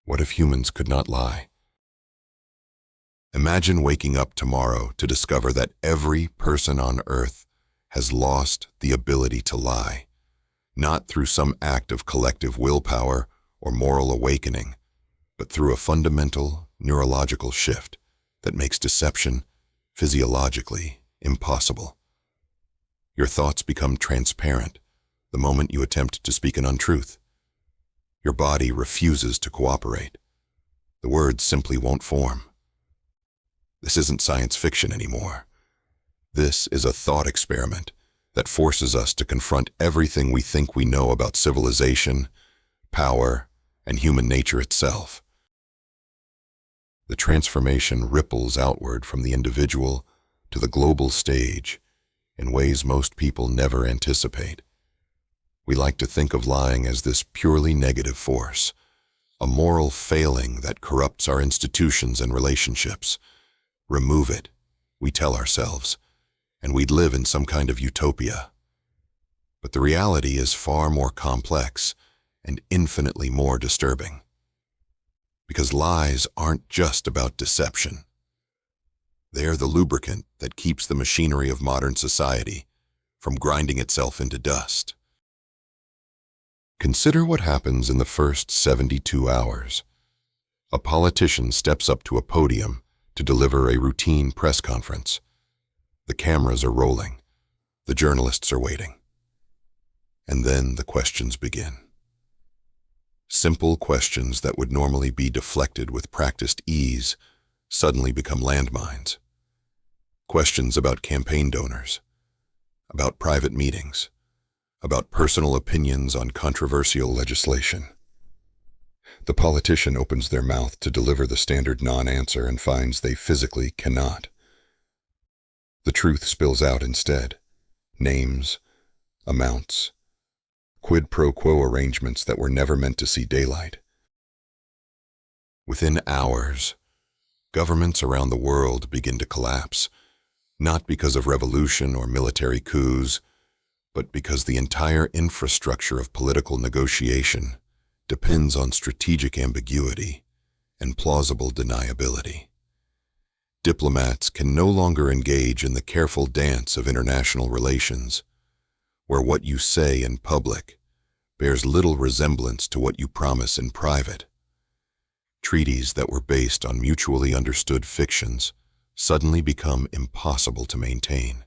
What if humans could not lie? Imagine waking up tomorrow to discover that every person on Earth has lost the ability to lie, not through some act of collective willpower or moral awakening, but through a fundamental neurological shift that makes deception physiologically impossible. Your thoughts become transparent the moment you attempt to speak an untruth. Your body refuses to cooperate. The words simply won't form. This isn't science fiction anymore. This is a thought experiment that forces us to confront everything we think we know about civilization, power, and human nature itself. The transformation ripples outward from the individual to the global stage in ways most people never anticipate. We like to think of lying as this purely negative force, a moral failing that corrupts our institutions and relationships. Remove it, we tell ourselves, and we'd live in some kind of utopia. But the reality is far more complex and infinitely more disturbing. Because lies aren't just about deception. They're the lubricant that keeps the machinery of modern society from grinding itself into dust. Consider what happens in the first 72 hours. A politician steps up to a podium to deliver a routine press conference. The cameras are rolling. The journalists are waiting. And then the questions begin. Simple questions that would normally be deflected with practiced ease suddenly become landmines. Questions about campaign donors, about private meetings, about personal opinions on controversial legislation. The politician opens their mouth to deliver the standard non-answer and finds they physically cannot. The truth spills out instead. Names, amounts, quid pro quo arrangements that were never meant to see daylight. Within hours, governments around the world begin to collapse, not because of revolution or military coups, but because the entire infrastructure of political negotiation depends on strategic ambiguity and plausible deniability. Diplomats can no longer engage in the careful dance of international relations, where what you say in public bears little resemblance to what you promise in private. Treaties that were based on mutually understood fictions suddenly become impossible to maintain.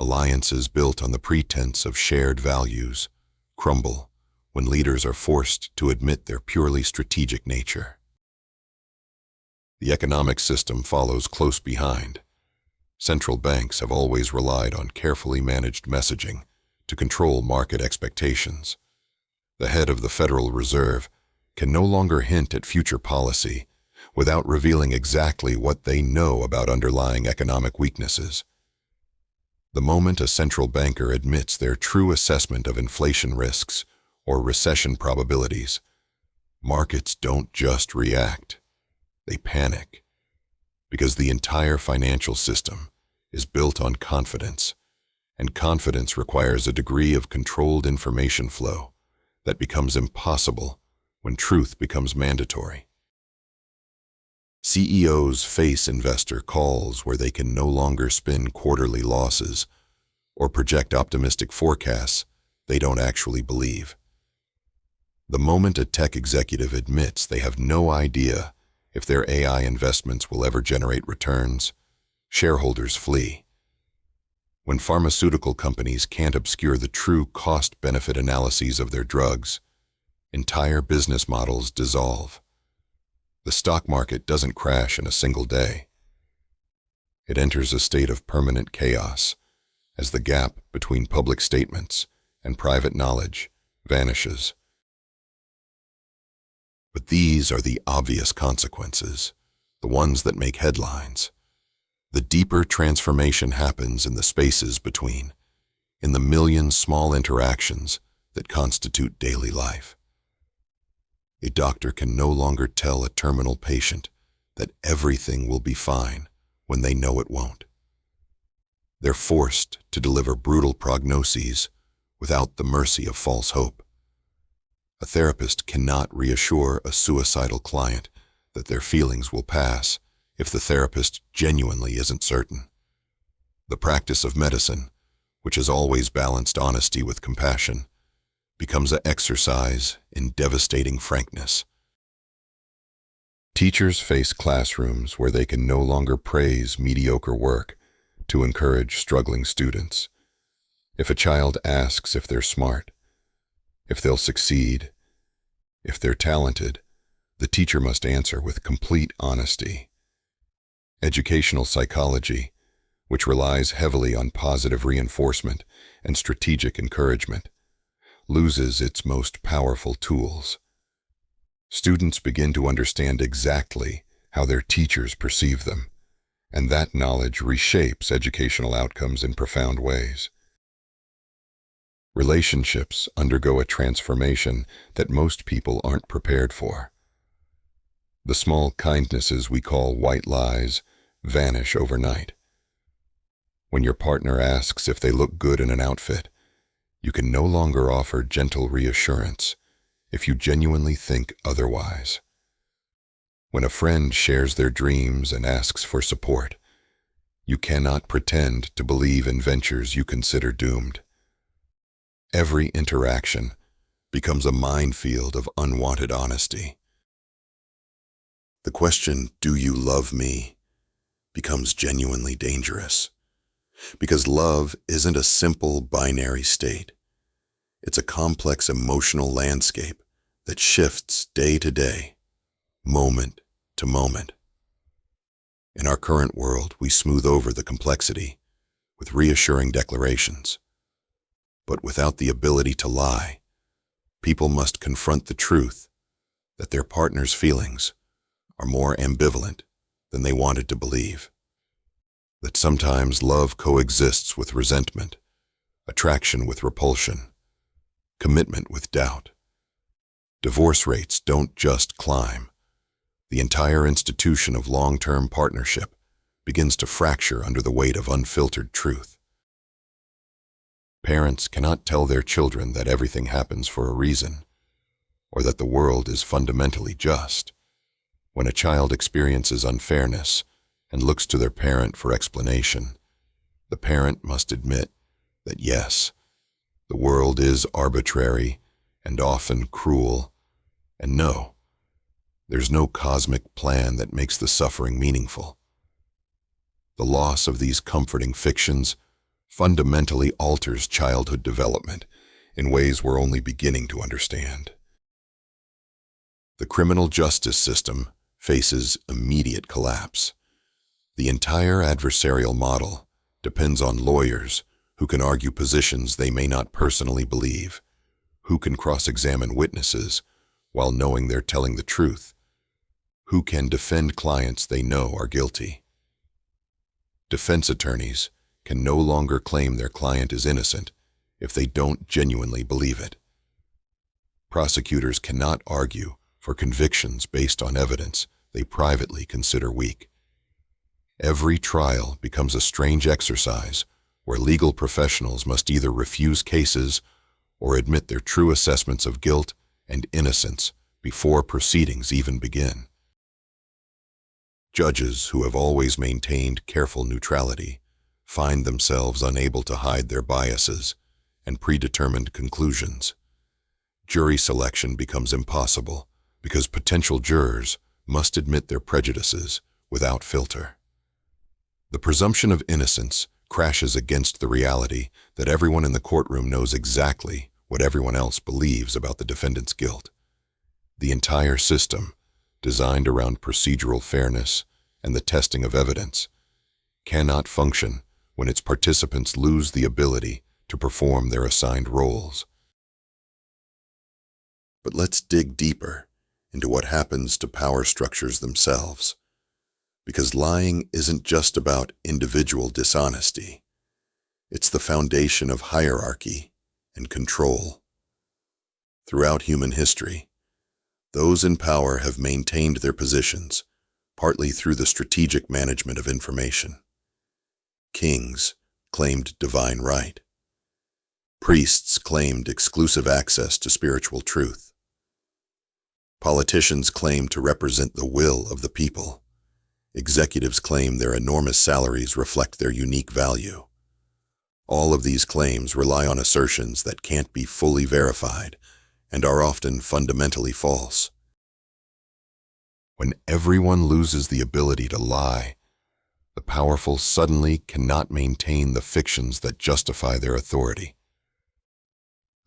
Alliances built on the pretense of shared values crumble when leaders are forced to admit their purely strategic nature. The economic system follows close behind. Central banks have always relied on carefully managed messaging to control market expectations. The head of the Federal Reserve can no longer hint at future policy without revealing exactly what they know about underlying economic weaknesses. The moment a central banker admits their true assessment of inflation risks or recession probabilities, markets don't just react, they panic, because the entire financial system is built on confidence, and confidence requires a degree of controlled information flow that becomes impossible when truth becomes mandatory. CEOs face investor calls where they can no longer spin quarterly losses or project optimistic forecasts they don't actually believe. The moment a tech executive admits they have no idea if their AI investments will ever generate returns, shareholders flee. When pharmaceutical companies can't obscure the true cost-benefit analyses of their drugs, entire business models dissolve. The stock market doesn't crash in a single day. It enters a state of permanent chaos as the gap between public statements and private knowledge vanishes. But these are the obvious consequences, the ones that make headlines. The deeper transformation happens in the spaces between, in the million small interactions that constitute daily life. A doctor can no longer tell a terminal patient that everything will be fine when they know it won't. They're forced to deliver brutal prognoses without the mercy of false hope. A therapist cannot reassure a suicidal client that their feelings will pass if the therapist genuinely isn't certain. The practice of medicine, which has always balanced honesty with compassion, becomes an exercise in devastating frankness. Teachers face classrooms where they can no longer praise mediocre work to encourage struggling students. If a child asks if they're smart, if they'll succeed, if they're talented, the teacher must answer with complete honesty. Educational psychology, which relies heavily on positive reinforcement and strategic encouragement, loses its most powerful tools. Students begin to understand exactly how their teachers perceive them, and that knowledge reshapes educational outcomes in profound ways. Relationships undergo a transformation that most people aren't prepared for. The small kindnesses we call white lies vanish overnight. When your partner asks if they look good in an outfit, you can no longer offer gentle reassurance if you genuinely think otherwise. When a friend shares their dreams and asks for support, you cannot pretend to believe in ventures you consider doomed. Every interaction becomes a minefield of unwanted honesty. The question, "Do you love me?" becomes genuinely dangerous, because love isn't a simple binary state. It's a complex emotional landscape that shifts day to day, moment to moment. In our current world, we smooth over the complexity with reassuring declarations. But without the ability to lie, people must confront the truth that their partner's feelings are more ambivalent than they wanted to believe. That sometimes love coexists with resentment, attraction with repulsion, commitment with doubt. Divorce rates don't just climb. The entire institution of long-term partnership begins to fracture under the weight of unfiltered truth. Parents cannot tell their children that everything happens for a reason, or that the world is fundamentally just. When a child experiences unfairness and looks to their parent for explanation, the parent must admit that yes, the world is arbitrary and often cruel, and no, there's no cosmic plan that makes the suffering meaningful. The loss of these comforting fictions fundamentally alters childhood development in ways we're only beginning to understand. The criminal justice system faces immediate collapse. The entire adversarial model depends on lawyers who can argue positions they may not personally believe, who can cross-examine witnesses while knowing they're telling the truth, who can defend clients they know are guilty. Defense attorneys can no longer claim their client is innocent if they don't genuinely believe it. Prosecutors cannot argue for convictions based on evidence they privately consider weak. Every trial becomes a strange exercise where legal professionals must either refuse cases or admit their true assessments of guilt and innocence before proceedings even begin. Judges who have always maintained careful neutrality find themselves unable to hide their biases and predetermined conclusions. Jury selection becomes impossible because potential jurors must admit their prejudices without filter. The presumption of innocence crashes against the reality that everyone in the courtroom knows exactly what everyone else believes about the defendant's guilt. The entire system, designed around procedural fairness and the testing of evidence, cannot function when its participants lose the ability to perform their assigned roles. But let's dig deeper into what happens to power structures themselves. Because lying isn't just about individual dishonesty. It's the foundation of hierarchy and control. Throughout human history, those in power have maintained their positions, partly through the strategic management of information. Kings claimed divine right. Priests claimed exclusive access to spiritual truth. Politicians claim to represent the will of the people. Executives claim their enormous salaries reflect their unique value. All of these claims rely on assertions that can't be fully verified and are often fundamentally false. When everyone loses the ability to lie, the powerful suddenly cannot maintain the fictions that justify their authority.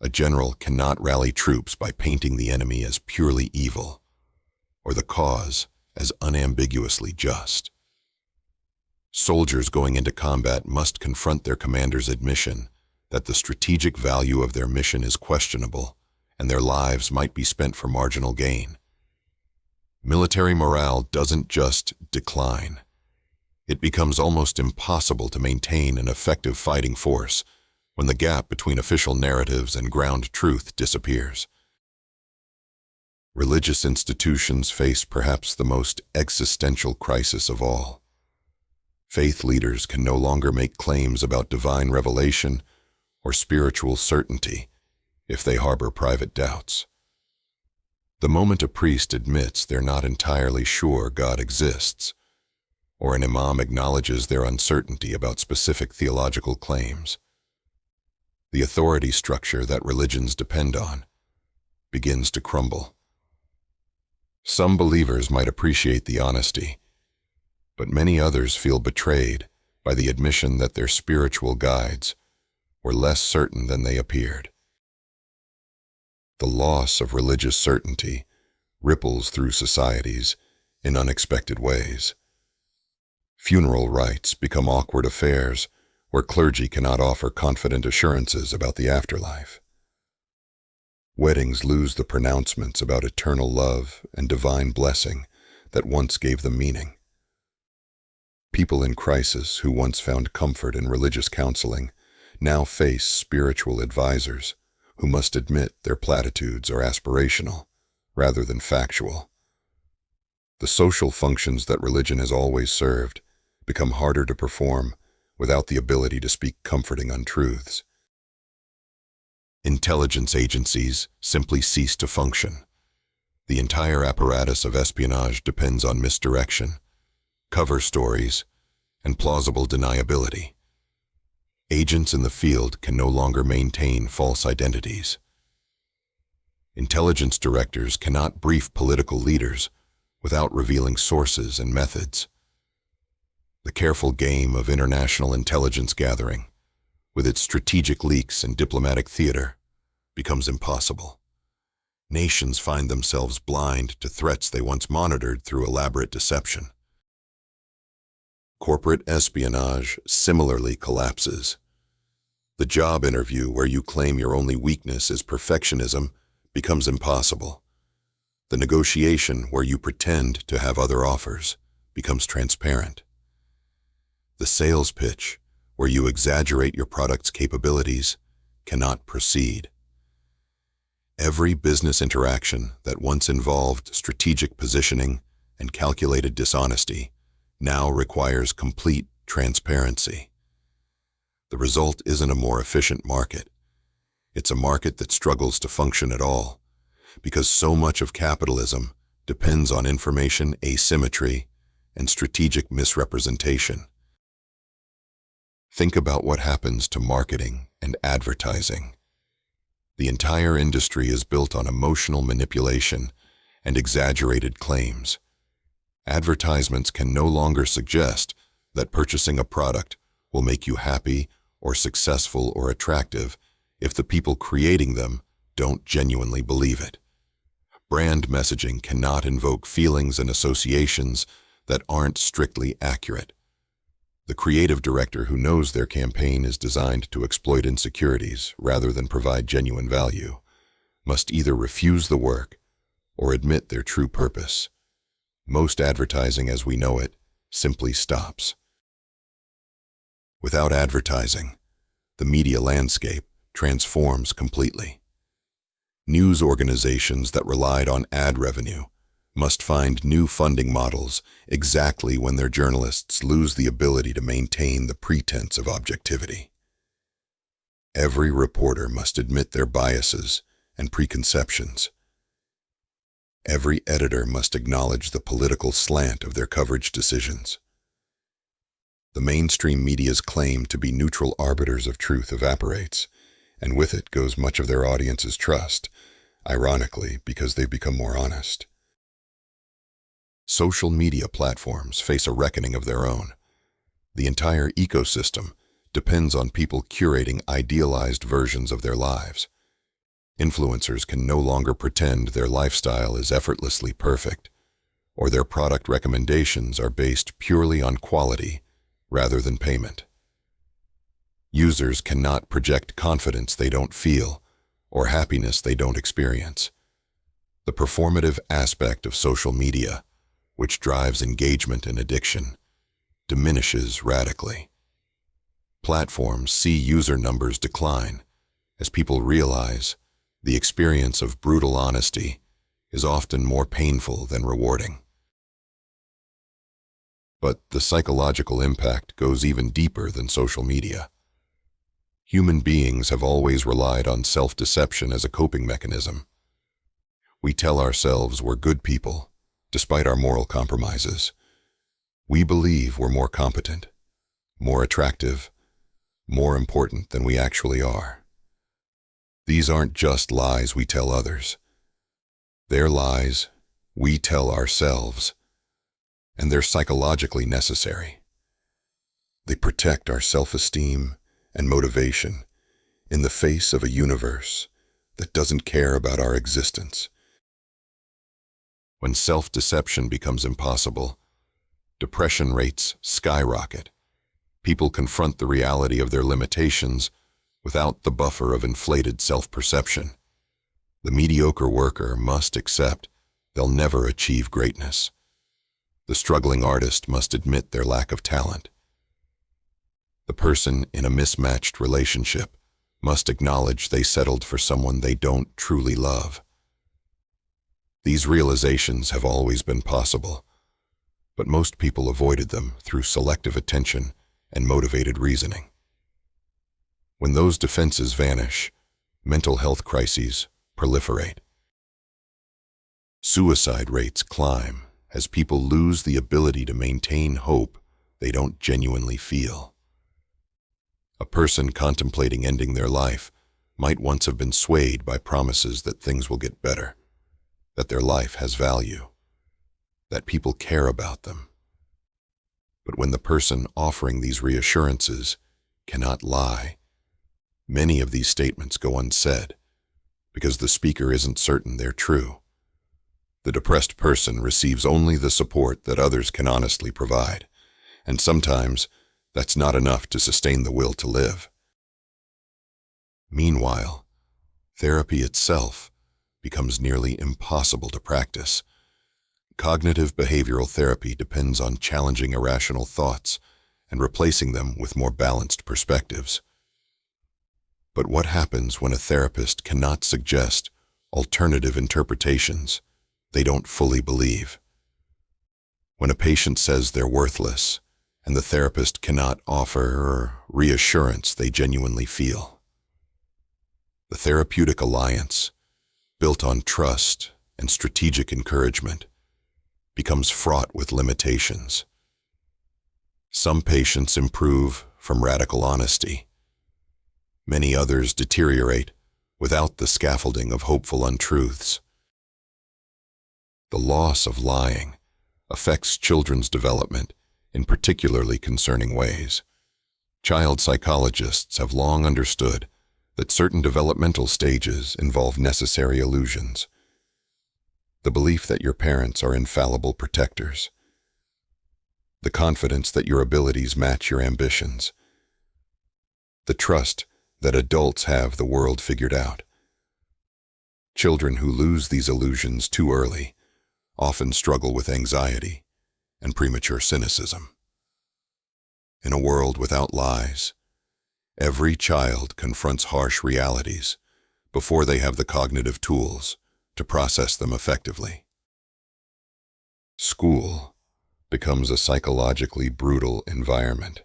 A general cannot rally troops by painting the enemy as purely evil, or the cause as unambiguously just. Soldiers going into combat must confront their commander's admission that the strategic value of their mission is questionable and their lives might be spent for marginal gain. Military morale doesn't just decline. It becomes almost impossible to maintain an effective fighting force when the gap between official narratives and ground truth disappears. Religious institutions face perhaps the most existential crisis of all. Faith leaders can no longer make claims about divine revelation or spiritual certainty if they harbor private doubts. The moment a priest admits they're not entirely sure God exists, or an imam acknowledges their uncertainty about specific theological claims, the authority structure that religions depend on begins to crumble. Some believers might appreciate the honesty, but many others feel betrayed by the admission that their spiritual guides were less certain than they appeared. The loss of religious certainty ripples through societies in unexpected ways. Funeral rites become awkward affairs where clergy cannot offer confident assurances about the afterlife. Weddings lose the pronouncements about eternal love and divine blessing that once gave them meaning. People in crisis who once found comfort in religious counseling now face spiritual advisors who must admit their platitudes are aspirational rather than factual. The social functions that religion has always served become harder to perform without the ability to speak comforting untruths. Intelligence agencies simply cease to function. The entire apparatus of espionage depends on misdirection, cover stories, and plausible deniability. Agents in the field can no longer maintain false identities. Intelligence directors cannot brief political leaders without revealing sources and methods. The careful game of international intelligence gathering, with its strategic leaks and diplomatic theater, becomes impossible. Nations find themselves blind to threats they once monitored through elaborate deception. Corporate espionage similarly collapses. The job interview where you claim your only weakness is perfectionism becomes impossible. The negotiation where you pretend to have other offers becomes transparent. The sales pitch, where you exaggerate your product's capabilities, cannot proceed. Every business interaction that once involved strategic positioning and calculated dishonesty now requires complete transparency. The result isn't a more efficient market. It's a market that struggles to function at all, because so much of capitalism depends on information asymmetry and strategic misrepresentation. Think about what happens to marketing and advertising. The entire industry is built on emotional manipulation and exaggerated claims. Advertisements can no longer suggest that purchasing a product will make you happy or successful or attractive if the people creating them don't genuinely believe it. Brand messaging cannot invoke feelings and associations that aren't strictly accurate. The creative director who knows their campaign is designed to exploit insecurities rather than provide genuine value must either refuse the work or admit their true purpose. Most advertising as we know it simply stops. Without advertising, the media landscape transforms completely. News organizations that relied on ad revenue must find new funding models exactly when their journalists lose the ability to maintain the pretense of objectivity. Every reporter must admit their biases and preconceptions. Every editor must acknowledge the political slant of their coverage decisions. The mainstream media's claim to be neutral arbiters of truth evaporates, and with it goes much of their audience's trust, ironically, because they've become more honest. Social media platforms face a reckoning of their own. The entire ecosystem depends on people curating idealized versions of their lives. Influencers can no longer pretend their lifestyle is effortlessly perfect, or their product recommendations are based purely on quality rather than payment. Users cannot project confidence they don't feel or happiness they don't experience. The performative aspect of social media, which drives engagement and addiction, diminishes radically. Platforms see user numbers decline as people realize the experience of brutal honesty is often more painful than rewarding. But the psychological impact goes even deeper than social media. Human beings have always relied on self-deception as a coping mechanism. We tell ourselves we're good people, despite our moral compromises. We believe we're more competent, more attractive, more important than we actually are. These aren't just lies we tell others. They're lies we tell ourselves, and they're psychologically necessary. They protect our self-esteem and motivation in the face of a universe that doesn't care about our existence. When self-deception becomes impossible, depression rates skyrocket. People confront the reality of their limitations without the buffer of inflated self-perception. The mediocre worker must accept they'll never achieve greatness. The struggling artist must admit their lack of talent. The person in a mismatched relationship must acknowledge they settled for someone they don't truly love. These realizations have always been possible, but most people avoided them through selective attention and motivated reasoning. When those defenses vanish, mental health crises proliferate. Suicide rates climb as people lose the ability to maintain hope they don't genuinely feel. A person contemplating ending their life might once have been swayed by promises that things will get better, that their life has value, that people care about them. But when the person offering these reassurances cannot lie, many of these statements go unsaid because the speaker isn't certain they're true. The depressed person receives only the support that others can honestly provide, and sometimes that's not enough to sustain the will to live. Meanwhile, therapy itself becomes nearly impossible to practice. Cognitive behavioral therapy depends on challenging irrational thoughts and replacing them with more balanced perspectives. But what happens when a therapist cannot suggest alternative interpretations they don't fully believe? When a patient says they're worthless, and the therapist cannot offer reassurance they genuinely feel. The therapeutic alliance, built on trust and strategic encouragement, becomes fraught with limitations. Some patients improve from radical honesty. Many others deteriorate without the scaffolding of hopeful untruths. The loss of lying affects children's development in particularly concerning ways. Child psychologists have long understood that certain developmental stages involve necessary illusions. The belief that your parents are infallible protectors. The confidence that your abilities match your ambitions. The trust that adults have the world figured out. Children who lose these illusions too early often struggle with anxiety and premature cynicism. In a world without lies, every child confronts harsh realities before they have the cognitive tools to process them effectively. School becomes a psychologically brutal environment.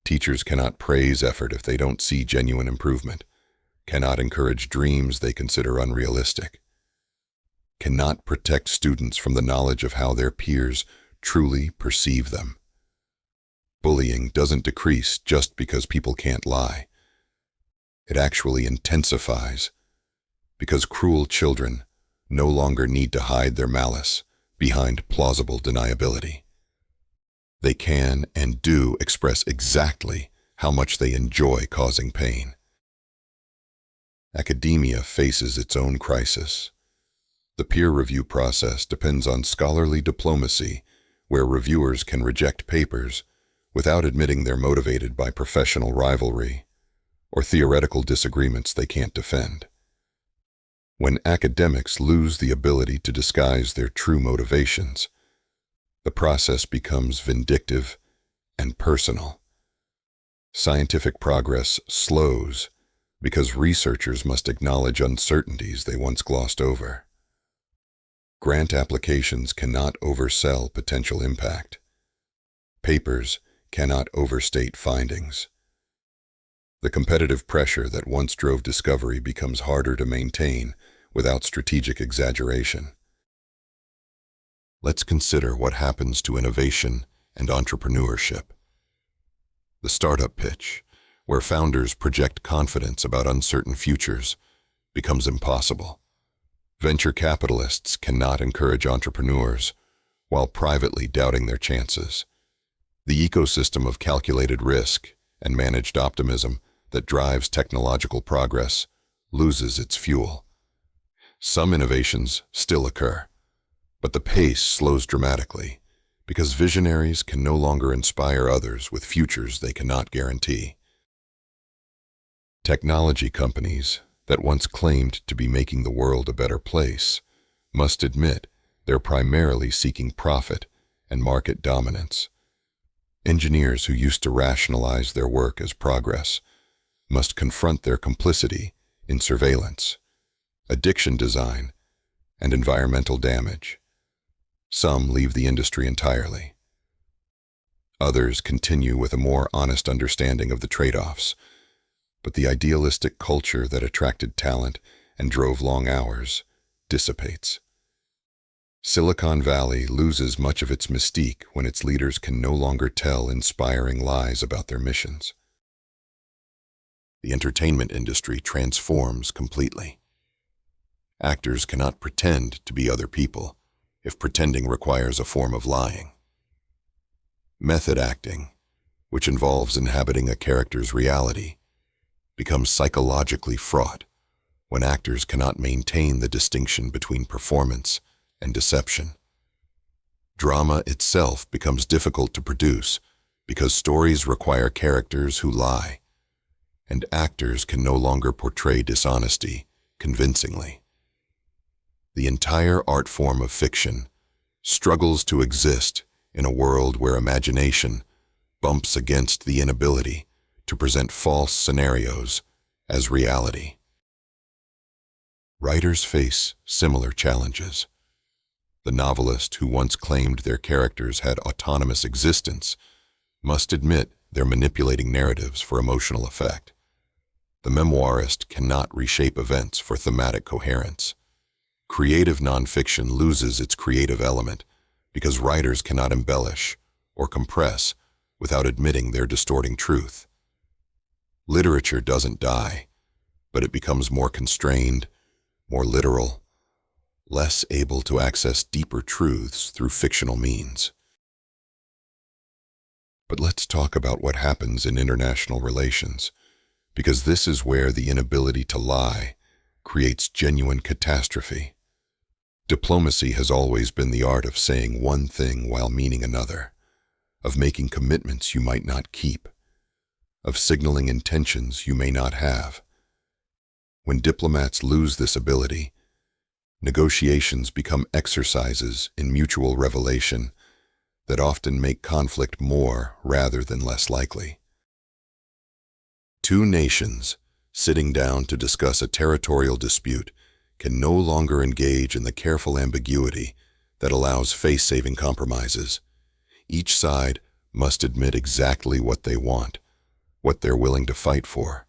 Teachers cannot praise effort if they don't see genuine improvement, cannot encourage dreams they consider unrealistic. cannot protect students from the knowledge of how their peers truly perceive them. Bullying doesn't decrease just because people can't lie. It actually intensifies because cruel children no longer need to hide their malice behind plausible deniability. They can and do express exactly how much they enjoy causing pain. Academia faces its own crisis. The peer review process depends on scholarly diplomacy, where reviewers can reject papers without admitting they're motivated by professional rivalry or theoretical disagreements they can't defend. When academics lose the ability to disguise their true motivations, the process becomes vindictive and personal. Scientific progress slows because researchers must acknowledge uncertainties they once glossed over. Grant applications cannot oversell potential impact. Papers cannot overstate findings. The competitive pressure that once drove discovery becomes harder to maintain without strategic exaggeration. Let's consider what happens to innovation and entrepreneurship. The startup pitch, where founders project confidence about uncertain futures, becomes impossible. Venture capitalists cannot encourage entrepreneurs while privately doubting their chances. The ecosystem of calculated risk and managed optimism that drives technological progress loses its fuel. Some innovations still occur, but the pace slows dramatically because visionaries can no longer inspire others with futures they cannot guarantee. Technology companies that once claimed to be making the world a better place must admit they're primarily seeking profit and market dominance. Engineers who used to rationalize their work as progress must confront their complicity in surveillance, addiction design, and environmental damage. Some leave the industry entirely. Others continue with a more honest understanding of the trade-offs, but the idealistic culture that attracted talent and drove long hours dissipates. Silicon Valley loses much of its mystique when its leaders can no longer tell inspiring lies about their missions. The entertainment industry transforms completely. Actors cannot pretend to be other people if pretending requires a form of lying. Method acting, which involves inhabiting a character's reality, becomes psychologically fraught when actors cannot maintain the distinction between performance and deception. Drama itself becomes difficult to produce because stories require characters who lie, and actors can no longer portray dishonesty convincingly. The entire art form of fiction struggles to exist in a world where imagination bumps against the inability to present false scenarios as reality. Writers face similar challenges. The novelist who once claimed their characters had autonomous existence must admit they're manipulating narratives for emotional effect. The memoirist cannot reshape events for thematic coherence. Creative nonfiction loses its creative element because writers cannot embellish or compress without admitting they're distorting truth. Literature doesn't die, but it becomes more constrained, more literal, less able to access deeper truths through fictional means. But let's talk about what happens in international relations, because this is where the inability to lie creates genuine catastrophe. Diplomacy has always been the art of saying one thing while meaning another, of making commitments you might not keep, of signaling intentions you may not have. When diplomats lose this ability, negotiations become exercises in mutual revelation that often make conflict more rather than less likely. Two nations sitting down to discuss a territorial dispute can no longer engage in the careful ambiguity that allows face-saving compromises. Each side must admit exactly what they want, what they're willing to fight for,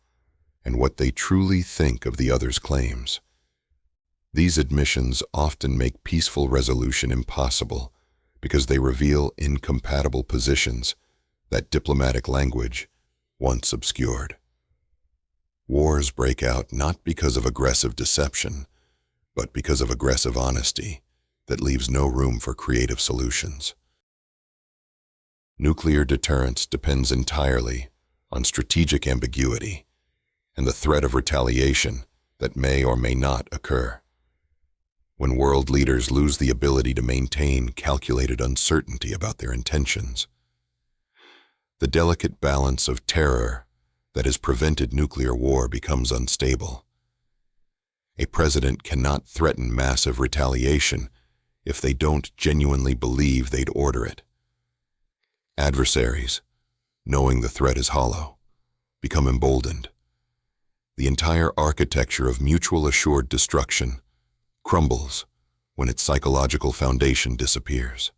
and what they truly think of the other's claims. These admissions often make peaceful resolution impossible because they reveal incompatible positions that diplomatic language once obscured. Wars break out not because of aggressive deception, but because of aggressive honesty that leaves no room for creative solutions. Nuclear deterrence depends entirely on strategic ambiguity and the threat of retaliation that may or may not occur. When world leaders lose the ability to maintain calculated uncertainty about their intentions, the delicate balance of terror that has prevented nuclear war becomes unstable. A president cannot threaten massive retaliation if they don't genuinely believe they'd order it. Adversaries, knowing the threat is hollow, become emboldened. The entire architecture of mutual assured destruction crumbles when its psychological foundation disappears.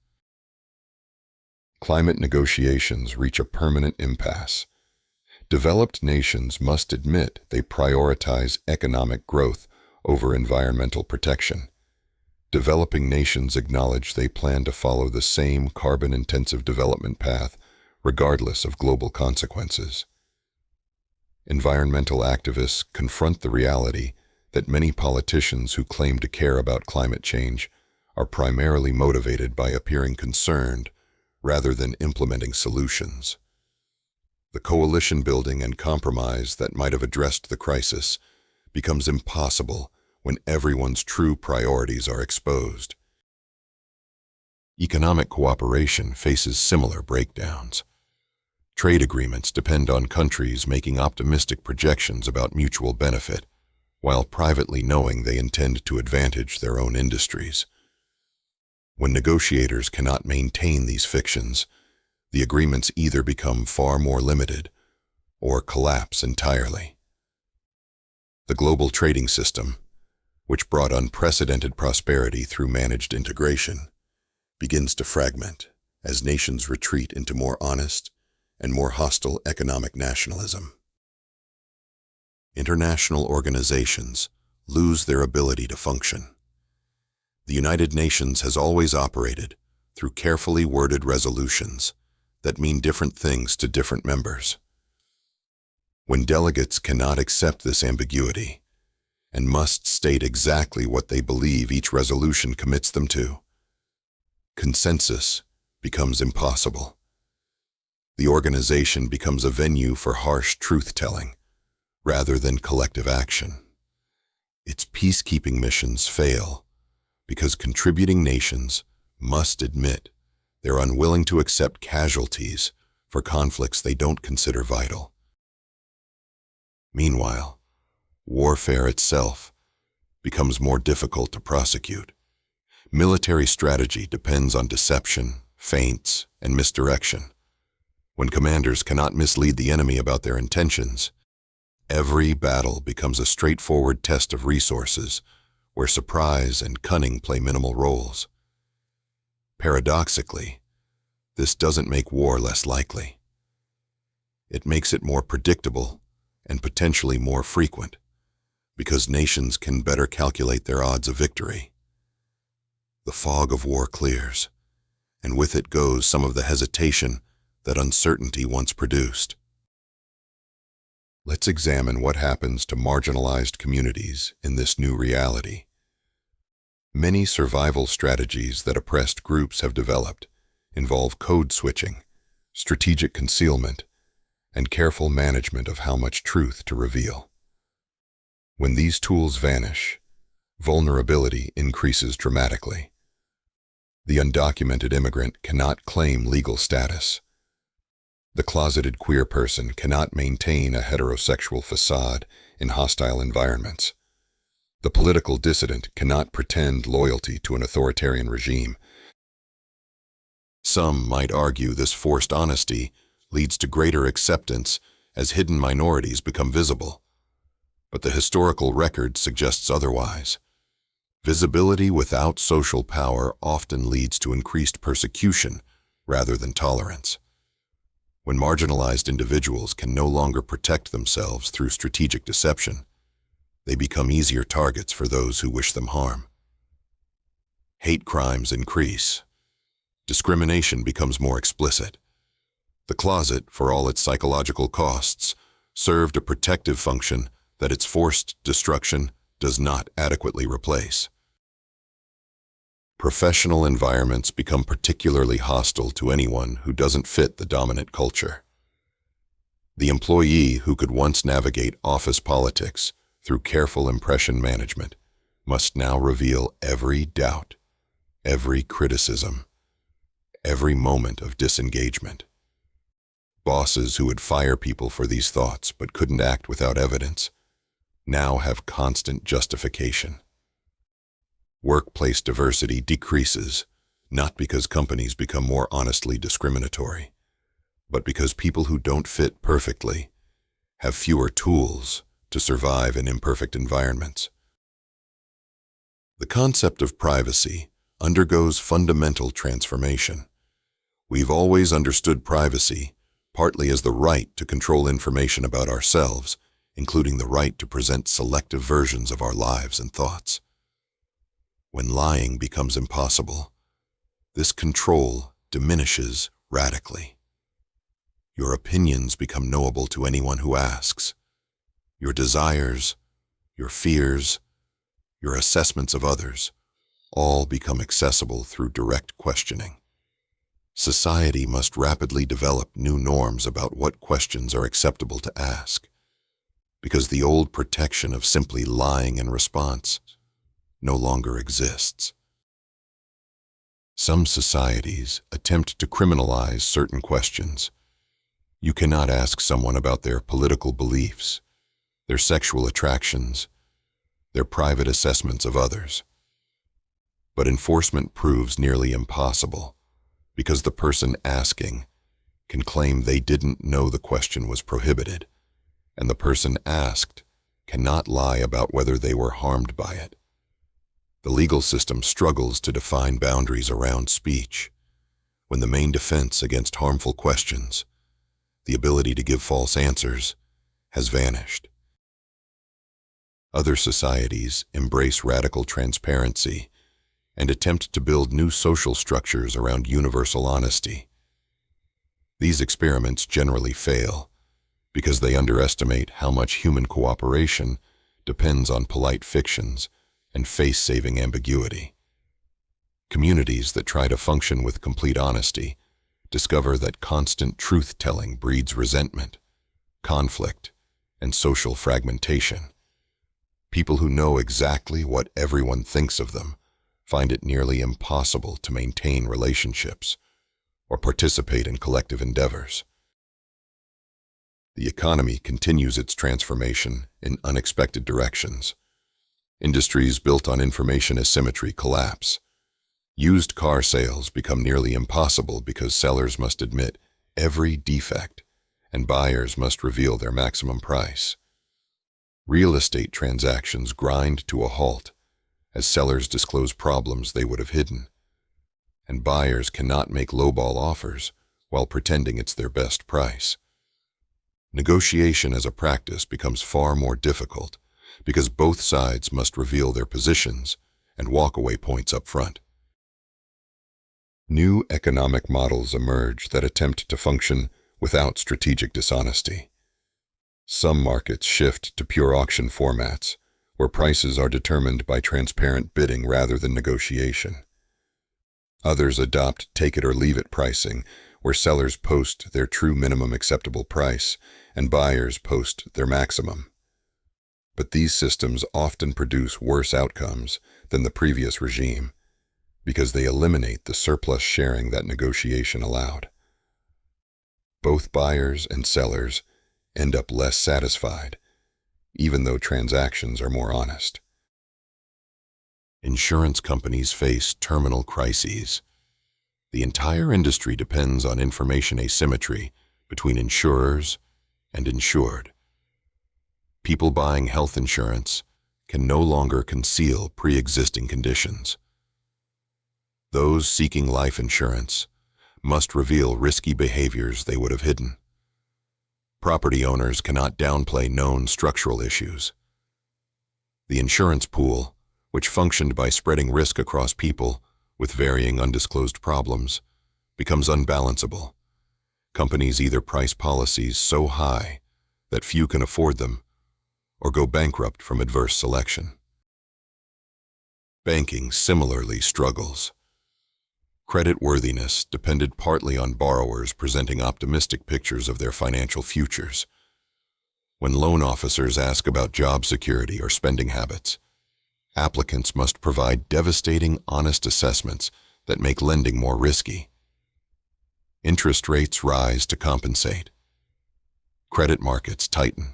Climate negotiations reach a permanent impasse. Developed nations must admit they prioritize economic growth over environmental protection. Developing nations acknowledge they plan to follow the same carbon-intensive development path regardless of global consequences. Environmental activists confront the reality that many politicians who claim to care about climate change are primarily motivated by appearing concerned rather than implementing solutions. The coalition building and compromise that might have addressed the crisis becomes impossible when everyone's true priorities are exposed. Economic cooperation faces similar breakdowns. Trade agreements depend on countries making optimistic projections about mutual benefit, while privately knowing they intend to advantage their own industries. When negotiators cannot maintain these fictions, the agreements either become far more limited or collapse entirely. The global trading system, which brought unprecedented prosperity through managed integration, begins to fragment as nations retreat into more honest and more hostile economic nationalism. International organizations lose their ability to function. The United Nations has always operated through carefully worded resolutions that mean different things to different members. When delegates cannot accept this ambiguity and must state exactly what they believe each resolution commits them to, consensus becomes impossible. The organization becomes a venue for harsh truth-telling rather than collective action. Its peacekeeping missions fail because contributing nations must admit they're unwilling to accept casualties for conflicts they don't consider vital. Meanwhile, warfare itself becomes more difficult to prosecute. Military strategy depends on deception, feints, and misdirection. When commanders cannot mislead the enemy about their intentions, every battle becomes a straightforward test of resources where surprise and cunning play minimal roles. Paradoxically, this doesn't make war less likely. It makes it more predictable and potentially more frequent, because nations can better calculate their odds of victory. The fog of war clears, and with it goes some of the hesitation that uncertainty once produced. Let's examine what happens to marginalized communities in this new reality. Many survival strategies that oppressed groups have developed involve code switching, strategic concealment, and careful management of how much truth to reveal. When these tools vanish, vulnerability increases dramatically. The undocumented immigrant cannot claim legal status. The closeted queer person cannot maintain a heterosexual facade in hostile environments. The political dissident cannot pretend loyalty to an authoritarian regime. Some might argue this forced honesty leads to greater acceptance as hidden minorities become visible. But the historical record suggests otherwise. Visibility without social power often leads to increased persecution rather than tolerance. When marginalized individuals can no longer protect themselves through strategic deception, They become easier targets for those who wish them harm. Hate crimes increase. Discrimination becomes more explicit. The closet, for all its psychological costs, served a protective function that its forced destruction does not adequately replace. Professional environments become particularly hostile to anyone who doesn't fit the dominant culture. The employee who could once navigate office politics through careful impression management must now reveal every doubt, every criticism, every moment of disengagement. Bosses who would fire people for these thoughts but couldn't act without evidence now have constant justification. Workplace diversity decreases, not because companies become more honestly discriminatory, but because people who don't fit perfectly have fewer tools to survive in imperfect environments. The concept of privacy undergoes fundamental transformation. We've always understood privacy partly as the right to control information about ourselves, including the right to present selective versions of our lives and thoughts. When lying becomes impossible, this control diminishes radically. Your opinions become knowable to anyone who asks. Your desires, your fears, your assessments of others, all become accessible through direct questioning. Society must rapidly develop new norms about what questions are acceptable to ask, because the old protection of simply lying in response no longer exists. Some societies attempt to criminalize certain questions. You cannot ask someone about their political beliefs, their sexual attractions, their private assessments of others. But enforcement proves nearly impossible because the person asking can claim they didn't know the question was prohibited, and the person asked cannot lie about whether they were harmed by it. The legal system struggles to define boundaries around speech, when the main defense against harmful questions, the ability to give false answers, has vanished. Other societies embrace radical transparency and attempt to build new social structures around universal honesty. These experiments generally fail because they underestimate how much human cooperation depends on polite fictions and face-saving ambiguity. Communities that try to function with complete honesty discover that constant truth-telling breeds resentment, conflict, and social fragmentation. People who know exactly what everyone thinks of them find it nearly impossible to maintain relationships or participate in collective endeavors. The economy continues its transformation in unexpected directions. Industries built on information asymmetry collapse. Used car sales become nearly impossible because sellers must admit every defect and buyers must reveal their maximum price. Real estate transactions grind to a halt as sellers disclose problems they would have hidden, and buyers cannot make lowball offers while pretending it's their best price. Negotiation as a practice becomes far more difficult because both sides must reveal their positions and walk-away points up front. New economic models emerge that attempt to function without strategic dishonesty. Some markets shift to pure auction formats, where prices are determined by transparent bidding rather than negotiation. Others adopt take-it-or-leave-it pricing, where sellers post their true minimum acceptable price and buyers post their maximum. But these systems often produce worse outcomes than the previous regime because they eliminate the surplus sharing that negotiation allowed. Both buyers and sellers end up less satisfied, even though transactions are more honest. Insurance companies face terminal crises. The entire industry depends on information asymmetry between insurers and insured. People buying health insurance can no longer conceal pre-existing conditions. Those seeking life insurance must reveal risky behaviors they would have hidden. Property owners cannot downplay known structural issues. The insurance pool, which functioned by spreading risk across people with varying undisclosed problems, becomes unbalanceable. Companies either price policies so high that few can afford them, or go bankrupt from adverse selection. Banking similarly struggles. Creditworthiness depended partly on borrowers presenting optimistic pictures of their financial futures. When loan officers ask about job security or spending habits, applicants must provide devastating, honest assessments that make lending more risky. Interest rates rise to compensate. Credit markets tighten.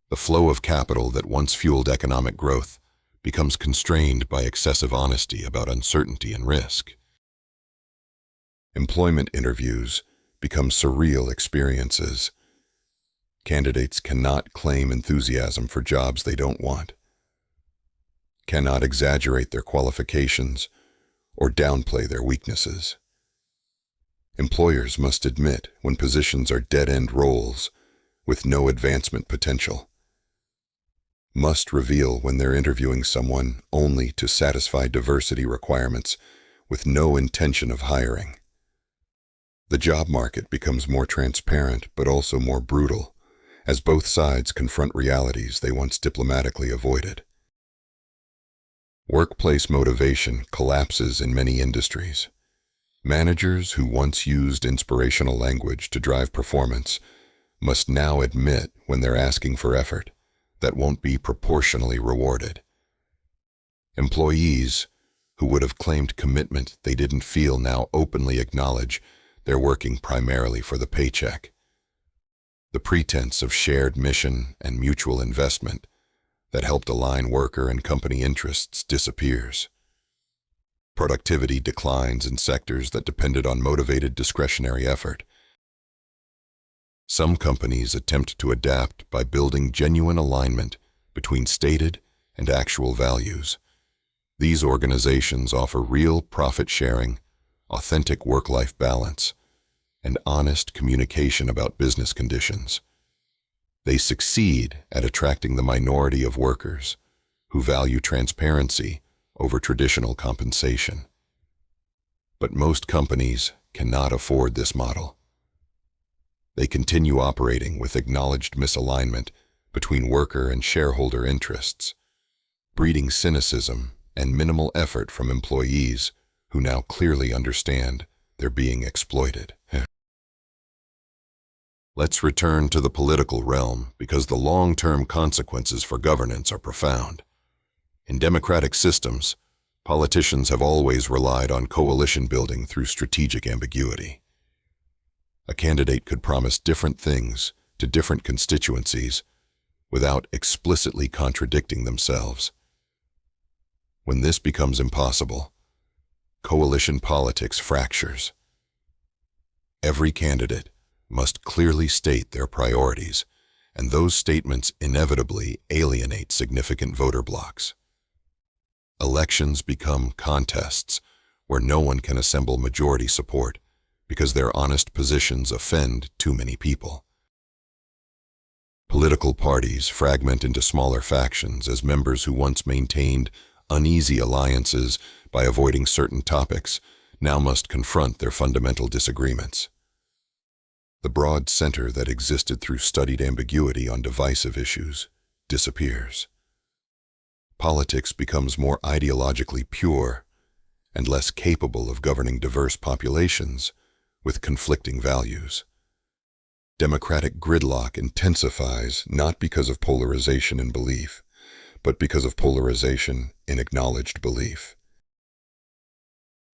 The flow of capital that once fueled economic growth becomes constrained by excessive honesty about uncertainty and risk. Employment interviews become surreal experiences. Candidates cannot claim enthusiasm for jobs they don't want, cannot exaggerate their qualifications or downplay their weaknesses. Employers must admit when positions are dead-end roles with no advancement potential, must reveal when they're interviewing someone only to satisfy diversity requirements with no intention of hiring. The job market becomes more transparent but also more brutal, as both sides confront realities they once diplomatically avoided. Workplace motivation collapses in many industries. Managers who once used inspirational language to drive performance must now admit when they're asking for effort that won't be proportionally rewarded. Employees who would have claimed commitment they didn't feel now openly acknowledge they're working primarily for the paycheck. The pretense of shared mission and mutual investment that helped align worker and company interests disappears. Productivity declines in sectors that depended on motivated discretionary effort. Some companies attempt to adapt by building genuine alignment between stated and actual values. These organizations offer real profit sharing, authentic work-life balance, and honest communication about business conditions. They succeed at attracting the minority of workers who value transparency over traditional compensation. But most companies cannot afford this model. They continue operating with acknowledged misalignment between worker and shareholder interests, breeding cynicism and minimal effort from employees who now clearly understand they're being exploited. Let's return to the political realm because the long-term consequences for governance are profound. In democratic systems, politicians have always relied on coalition building through strategic ambiguity. A candidate could promise different things to different constituencies without explicitly contradicting themselves. When this becomes impossible, coalition politics fractures. Every candidate must clearly state their priorities, and those statements inevitably alienate significant voter blocs. Elections become contests where no one can assemble majority support because their honest positions offend too many people. Political parties fragment into smaller factions as members who once maintained uneasy alliances by avoiding certain topics now must confront their fundamental disagreements. The broad center that existed through studied ambiguity on divisive issues disappears. Politics becomes more ideologically pure and less capable of governing diverse populations with conflicting values. Democratic gridlock intensifies not because of polarization in belief, but because of polarization in acknowledged belief.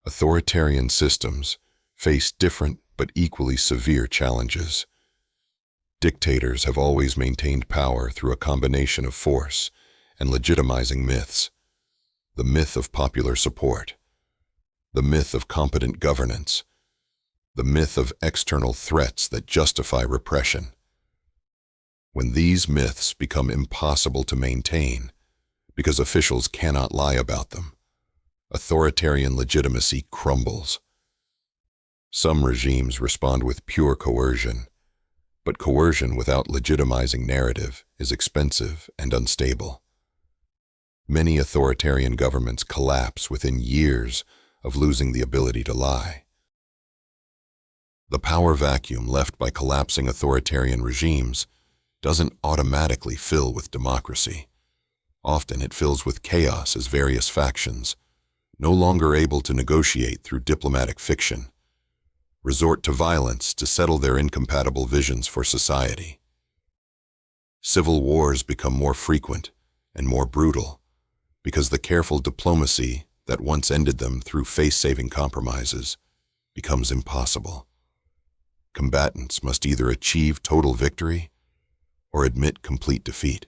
Authoritarian systems face different but equally severe challenges. Dictators have always maintained power through a combination of force and legitimizing myths. The myth of popular support, the myth of competent governance, the myth of external threats that justify repression. When these myths become impossible to maintain because officials cannot lie about them, authoritarian legitimacy crumbles. Some regimes respond with pure coercion, but coercion without legitimizing narrative is expensive and unstable. Many authoritarian governments collapse within years of losing the ability to lie. The power vacuum left by collapsing authoritarian regimes doesn't automatically fill with democracy. Often it fills with chaos as various factions, no longer able to negotiate through diplomatic fiction, resort to violence to settle their incompatible visions for society. Civil wars become more frequent and more brutal because the careful diplomacy that once ended them through face-saving compromises becomes impossible. Combatants must either achieve total victory or admit complete defeat.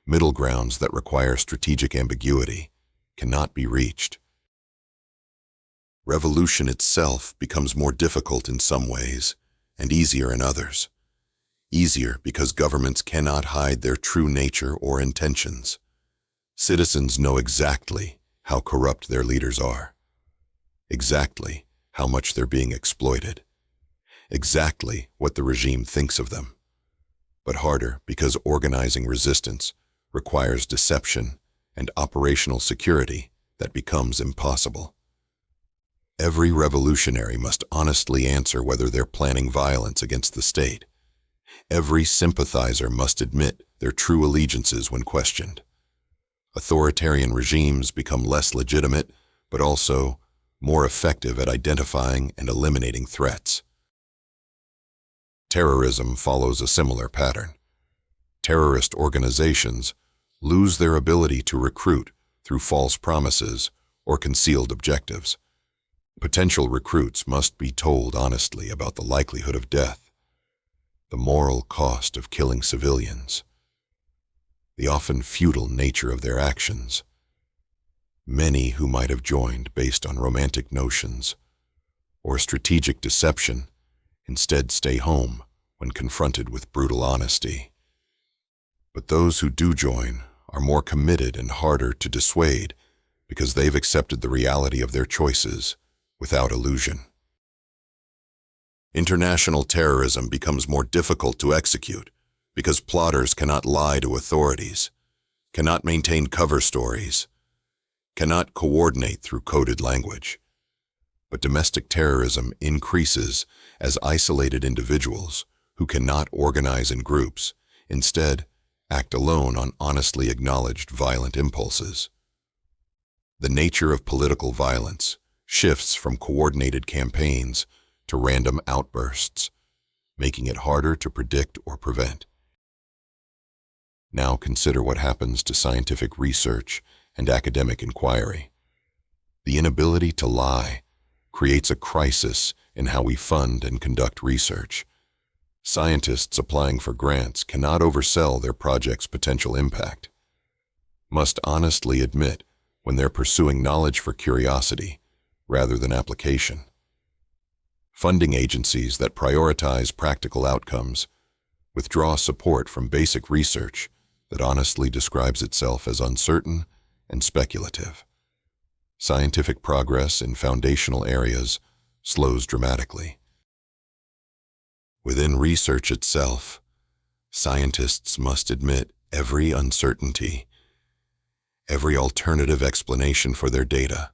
Middle grounds that require strategic ambiguity cannot be reached. Revolution itself becomes more difficult in some ways and easier in others. Easier because governments cannot hide their true nature or intentions. Citizens know exactly how corrupt their leaders are, exactly how much they're being exploited, exactly what the regime thinks of them. But harder because organizing resistance requires deception and operational security that becomes impossible. Every revolutionary must honestly answer whether they're planning violence against the state. Every sympathizer must admit their true allegiances when questioned. Authoritarian regimes become less legitimate, but also more effective at identifying and eliminating threats. Terrorism follows a similar pattern. Terrorist organizations lose their ability to recruit through false promises or concealed objectives. Potential recruits must be told honestly about the likelihood of death, the moral cost of killing civilians, the often futile nature of their actions. Many who might have joined based on romantic notions or strategic deception instead stay home when confronted with brutal honesty. But those who do join are more committed and harder to dissuade because they've accepted the reality of their choices without illusion. International terrorism becomes more difficult to execute because plotters cannot lie to authorities, cannot maintain cover stories, cannot coordinate through coded language. But domestic terrorism increases as isolated individuals who cannot organize in groups instead act alone on honestly acknowledged violent impulses. The nature of political violence shifts from coordinated campaigns to random outbursts, making it harder to predict or prevent. Now consider what happens to scientific research and academic inquiry. The inability to lie creates a crisis in how we fund and conduct research. Scientists applying for grants cannot oversell their project's potential impact, must honestly admit when they're pursuing knowledge for curiosity rather than application. Funding agencies that prioritize practical outcomes withdraw support from basic research that honestly describes itself as uncertain and speculative. Scientific progress in foundational areas slows dramatically. Within research itself, scientists must admit every uncertainty, every alternative explanation for their data,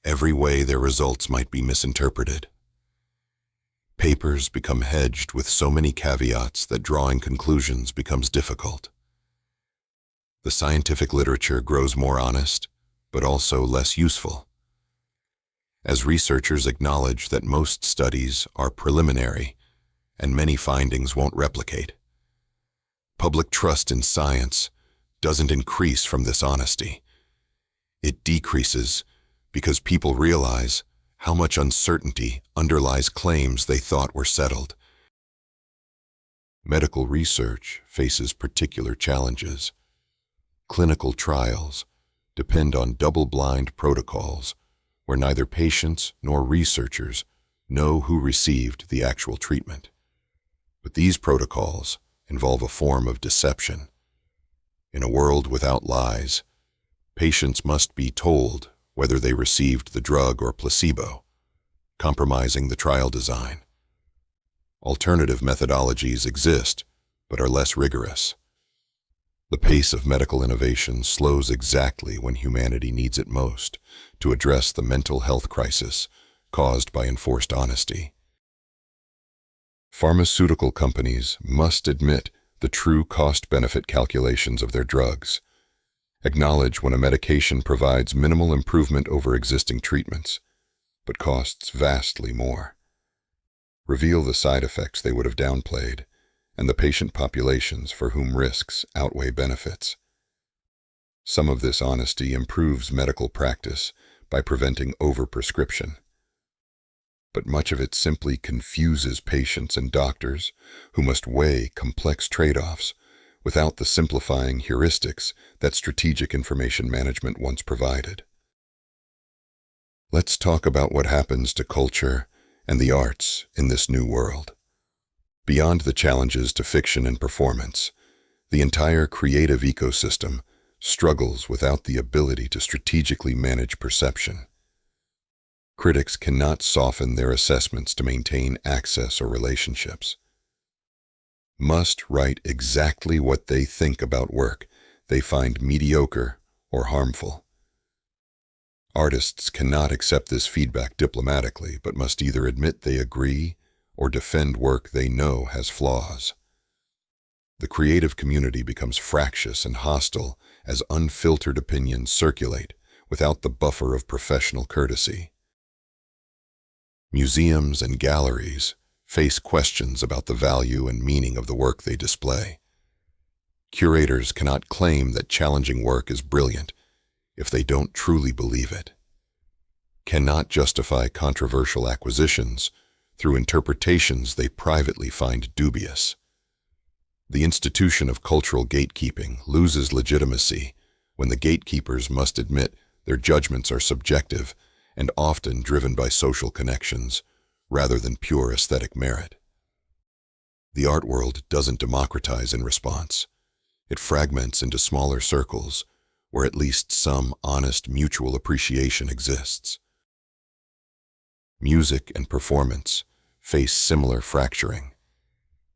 every way their results might be misinterpreted. Papers become hedged with so many caveats that drawing conclusions becomes difficult. The scientific literature grows more honest, but also less useful, as researchers acknowledge that most studies are preliminary and many findings won't replicate. Public trust in science doesn't increase from this honesty. It decreases because people realize how much uncertainty underlies claims they thought were settled. Medical research faces particular challenges. Clinical trials depend on double-blind protocols where neither patients nor researchers know who received the actual treatment. But these protocols involve a form of deception. In a world without lies, patients must be told whether they received the drug or placebo, compromising the trial design. Alternative methodologies exist, but are less rigorous. The pace of medical innovation slows exactly when humanity needs it most to address the mental health crisis caused by enforced honesty. Pharmaceutical companies must admit the true cost-benefit calculations of their drugs, acknowledge when a medication provides minimal improvement over existing treatments, but costs vastly more, reveal the side effects they would have downplayed, and the patient populations for whom risks outweigh benefits. Some of this honesty improves medical practice by preventing overprescription, but much of it simply confuses patients and doctors who must weigh complex trade-offs without the simplifying heuristics that strategic information management once provided. Let's talk about what happens to culture and the arts in this new world. Beyond the challenges to fiction and performance, the entire creative ecosystem struggles without the ability to strategically manage perception. Critics cannot soften their assessments to maintain access or relationships. Must write exactly what they think about work they find mediocre or harmful. Artists cannot accept this feedback diplomatically, but must either admit they agree or defend work they know has flaws. The creative community becomes fractious and hostile as unfiltered opinions circulate without the buffer of professional courtesy. Museums and galleries face questions about the value and meaning of the work they display. Curators cannot claim that challenging work is brilliant if they don't truly believe it, cannot justify controversial acquisitions through interpretations they privately find dubious. The institution of cultural gatekeeping loses legitimacy when the gatekeepers must admit their judgments are subjective and often driven by social connections rather than pure aesthetic merit. The art world doesn't democratize in response. It fragments into smaller circles where at least some honest mutual appreciation exists. Music and performance face similar fracturing.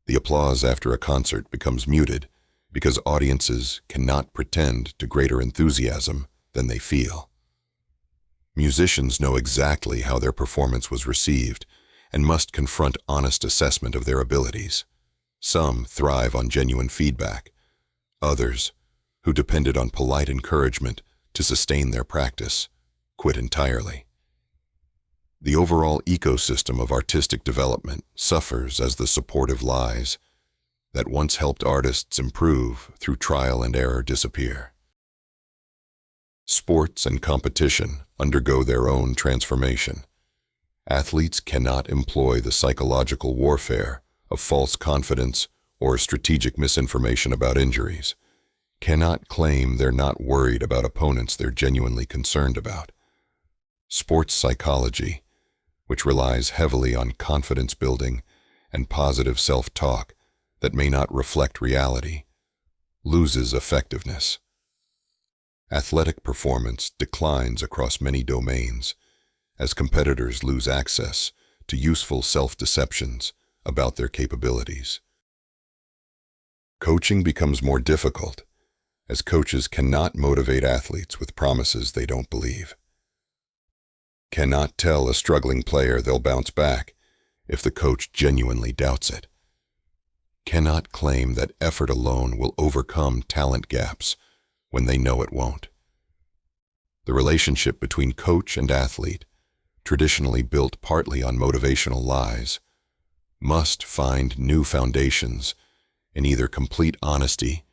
The applause after a concert becomes muted because audiences cannot pretend to greater enthusiasm than they feel. Musicians know exactly how their performance was received and must confront honest assessment of their abilities. Some thrive on genuine feedback. Others, who depended on polite encouragement to sustain their practice, quit entirely. The overall ecosystem of artistic development suffers as the supportive lies that once helped artists improve through trial and error disappear. Sports and competition undergo their own transformation. Athletes cannot employ the psychological warfare of false confidence or strategic misinformation about injuries, cannot claim they're not worried about opponents they're genuinely concerned about. Sports psychology, which relies heavily on confidence building and positive self-talk that may not reflect reality, loses effectiveness. Athletic performance declines across many domains as competitors lose access to useful self-deceptions about their capabilities. Coaching becomes more difficult as coaches cannot motivate athletes with promises they don't believe, cannot tell a struggling player they'll bounce back if the coach genuinely doubts it, cannot claim that effort alone will overcome talent gaps when they know it won't. The relationship between coach and athlete, traditionally built partly on motivational lies, must find new foundations in either complete honesty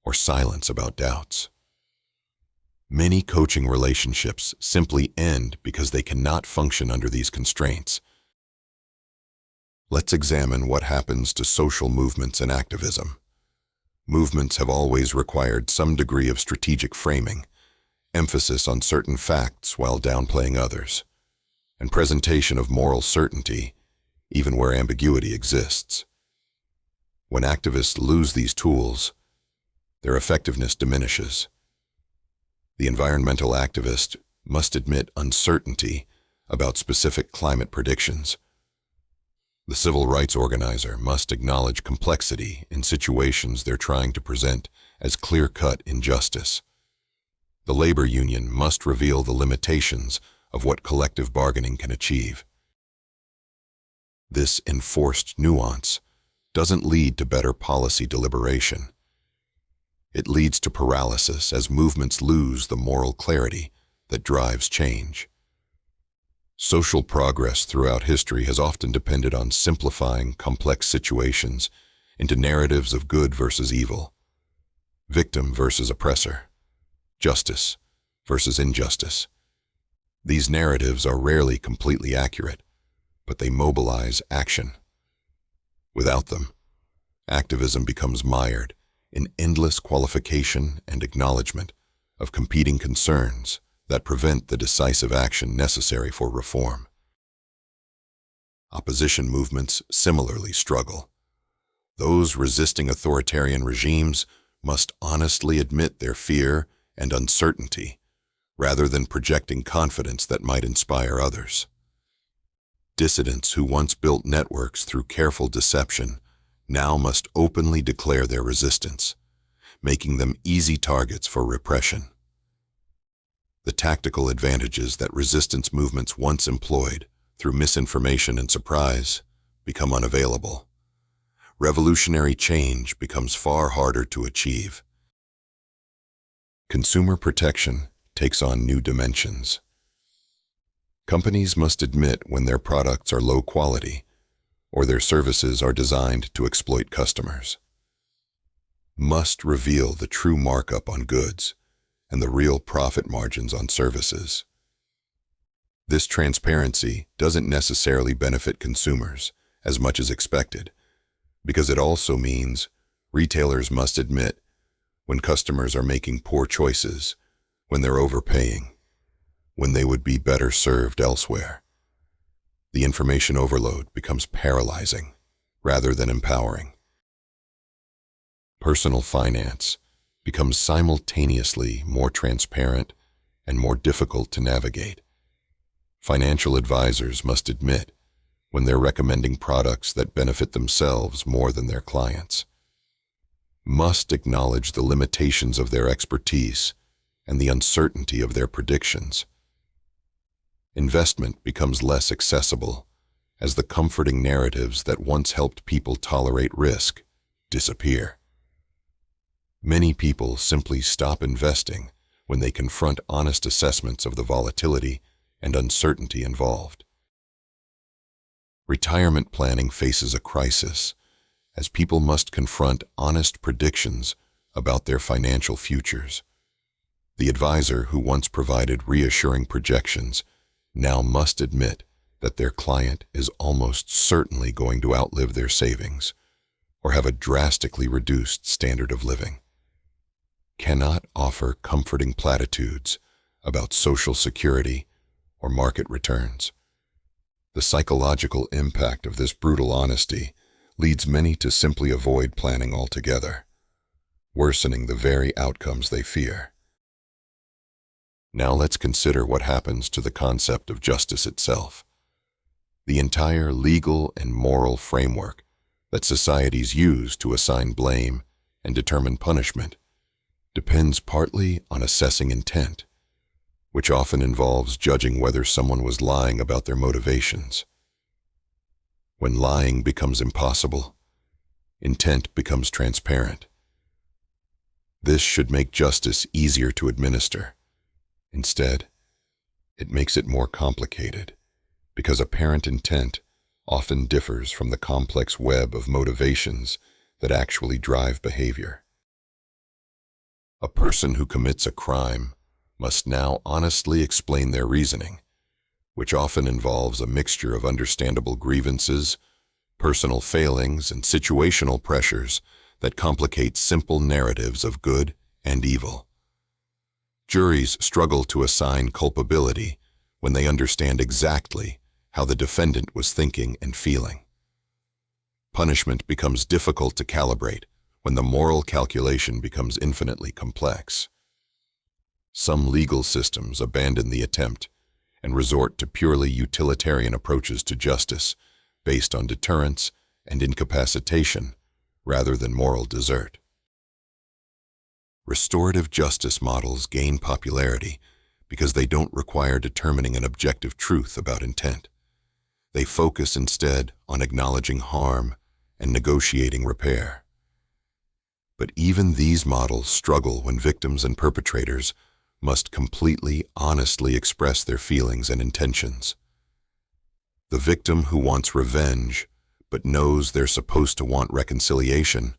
or silence about doubts. Many coaching relationships simply end because they cannot function under these constraints. Let's examine what happens to social movements and activism. Movements have always required some degree of strategic framing, emphasis on certain facts while downplaying others, and presentation of moral certainty even where ambiguity exists. When activists lose these tools, their effectiveness diminishes. The environmental activist must admit uncertainty about specific climate predictions, The civil rights organizer must acknowledge complexity in situations they're trying to present as clear-cut injustice. The labor union must reveal the limitations of what collective bargaining can achieve. This enforced nuance doesn't lead to better policy deliberation. It leads to paralysis as movements lose the moral clarity that drives change. Social progress throughout history has often depended on simplifying complex situations into narratives of good versus evil, victim versus oppressor, justice versus injustice. These narratives are rarely completely accurate, but they mobilize action. Without them, activism becomes mired in endless qualification and acknowledgement of competing concerns that prevent the decisive action necessary for reform. Opposition movements similarly struggle. Those resisting authoritarian regimes must honestly admit their fear and uncertainty, rather than projecting confidence that might inspire others. Dissidents who once built networks through careful deception now must openly declare their resistance, making them easy targets for repression. The tactical advantages that resistance movements once employed through misinformation and surprise become unavailable. Revolutionary change becomes far harder to achieve. Consumer protection takes on new dimensions. Companies must admit when their products are low quality or their services are designed to exploit customers. Must reveal the true markup on goods and the real profit margins on services. This transparency doesn't necessarily benefit consumers as much as expected, because it also means retailers must admit when customers are making poor choices, when they're overpaying, when they would be better served elsewhere. The information overload becomes paralyzing rather than empowering. Personal finance becomes simultaneously more transparent and more difficult to navigate. Financial advisors must admit when they're recommending products that benefit themselves more than their clients. Must acknowledge the limitations of their expertise and the uncertainty of their predictions. Investment becomes less accessible as the comforting narratives that once helped people tolerate risk disappear. Many people simply stop investing when they confront honest assessments of the volatility and uncertainty involved. Retirement planning faces a crisis as people must confront honest predictions about their financial futures. The advisor who once provided reassuring projections now must admit that their client is almost certainly going to outlive their savings or have a drastically reduced standard of living. Cannot offer comforting platitudes about Social Security or market returns. The psychological impact of this brutal honesty leads many to simply avoid planning altogether, worsening the very outcomes they fear. Now let's consider what happens to the concept of justice itself. The entire legal and moral framework that societies use to assign blame and determine punishment depends partly on assessing intent, which often involves judging whether someone was lying about their motivations. When lying becomes impossible, intent becomes transparent. This should make justice easier to administer. Instead, it makes it more complicated, because apparent intent often differs from the complex web of motivations that actually drive behavior. A person who commits a crime must now honestly explain their reasoning, which often involves a mixture of understandable grievances, personal failings, and situational pressures that complicate simple narratives of good and evil. Juries struggle to assign culpability when they understand exactly how the defendant was thinking and feeling. Punishment becomes difficult to calibrate when the moral calculation becomes infinitely complex. Some legal systems abandon the attempt and resort to purely utilitarian approaches to justice, based on deterrence and incapacitation rather than moral desert. Restorative justice models gain popularity because they don't require determining an objective truth about intent. They focus instead on acknowledging harm and negotiating repair. But even these models struggle when victims and perpetrators must completely, honestly express their feelings and intentions. The victim who wants revenge but knows they're supposed to want reconciliation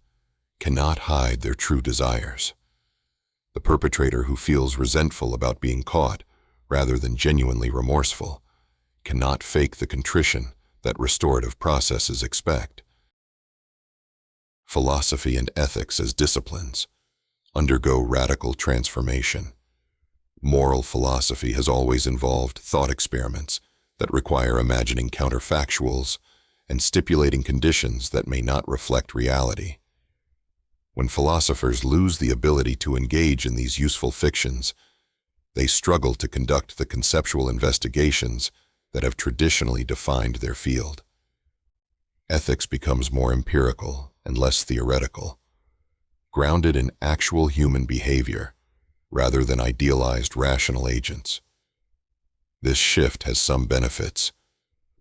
cannot hide their true desires. The perpetrator who feels resentful about being caught rather than genuinely remorseful cannot fake the contrition that restorative processes expect. Philosophy and ethics as disciplines undergo radical transformation. Moral philosophy has always involved thought experiments that require imagining counterfactuals and stipulating conditions that may not reflect reality. When philosophers lose the ability to engage in these useful fictions, they struggle to conduct the conceptual investigations that have traditionally defined their field. Ethics becomes more empirical and less theoretical, grounded in actual human behavior rather than idealized rational agents. This shift has some benefits,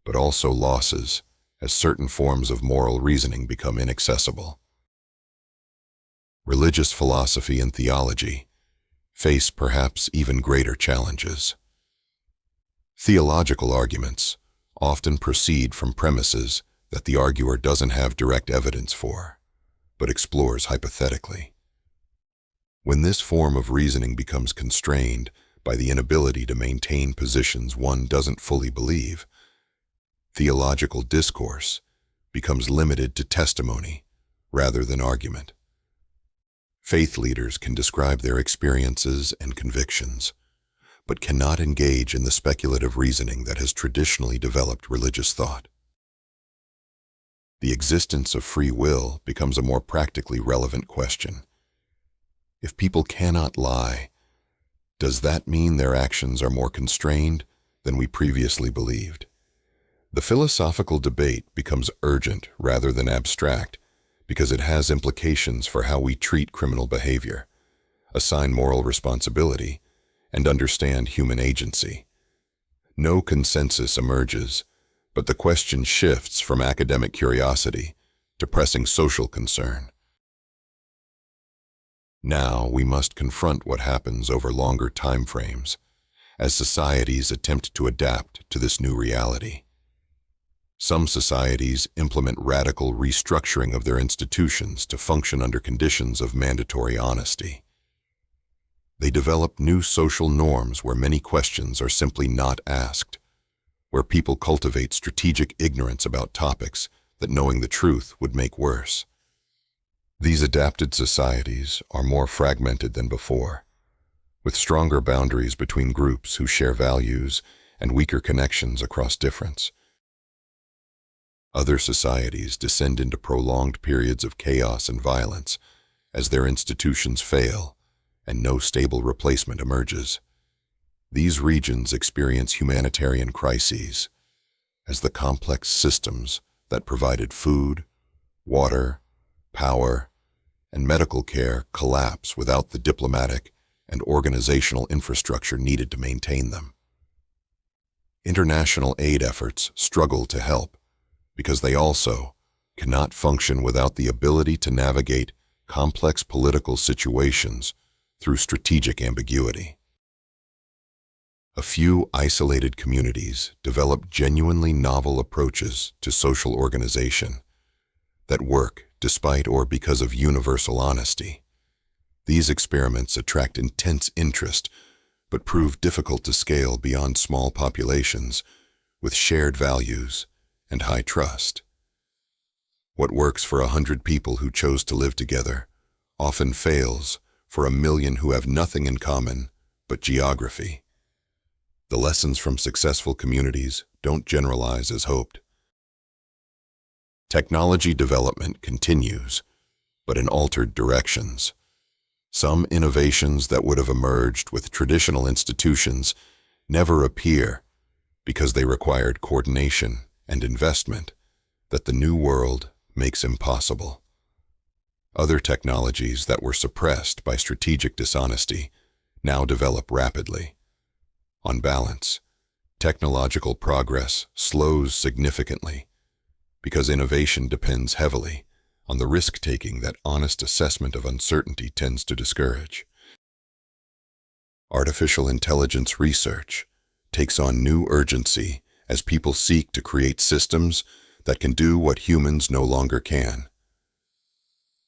but also losses, as certain forms of moral reasoning become inaccessible. Religious philosophy and theology face perhaps even greater challenges. Theological arguments often proceed from premises that the arguer doesn't have direct evidence for, but explores hypothetically. When this form of reasoning becomes constrained by the inability to maintain positions one doesn't fully believe, theological discourse becomes limited to testimony rather than argument. Faith leaders can describe their experiences and convictions, but cannot engage in the speculative reasoning that has traditionally developed religious thought. The existence of free will becomes a more practically relevant question. If people cannot lie, does that mean their actions are more constrained than we previously believed? The philosophical debate becomes urgent rather than abstract because it has implications for how we treat criminal behavior, assign moral responsibility, and understand human agency. No consensus emerges, but the question shifts from academic curiosity to pressing social concern. Now we must confront what happens over longer time frames as societies attempt to adapt to this new reality. Some societies implement radical restructuring of their institutions to function under conditions of mandatory honesty. They develop new social norms where many questions are simply not asked, where people cultivate strategic ignorance about topics that knowing the truth would make worse. These adapted societies are more fragmented than before, with stronger boundaries between groups who share values and weaker connections across difference. Other societies descend into prolonged periods of chaos and violence as their institutions fail and no stable replacement emerges. These regions experience humanitarian crises as the complex systems that provided food, water, power, and medical care collapse without the diplomatic and organizational infrastructure needed to maintain them. International aid efforts struggle to help because they also cannot function without the ability to navigate complex political situations through strategic ambiguity. A few isolated communities develop genuinely novel approaches to social organization that work despite or because of universal honesty. These experiments attract intense interest but prove difficult to scale beyond small populations with shared values and high trust. What works for 100 people who chose to live together often fails for 1 million who have nothing in common but geography. The lessons from successful communities don't generalize as hoped. Technology development continues, but in altered directions. Some innovations that would have emerged with traditional institutions never appear because they required coordination and investment that the new world makes impossible. Other technologies that were suppressed by strategic dishonesty now develop rapidly. On balance, technological progress slows significantly because innovation depends heavily on the risk-taking that honest assessment of uncertainty tends to discourage. Artificial intelligence research takes on new urgency as people seek to create systems that can do what humans no longer can.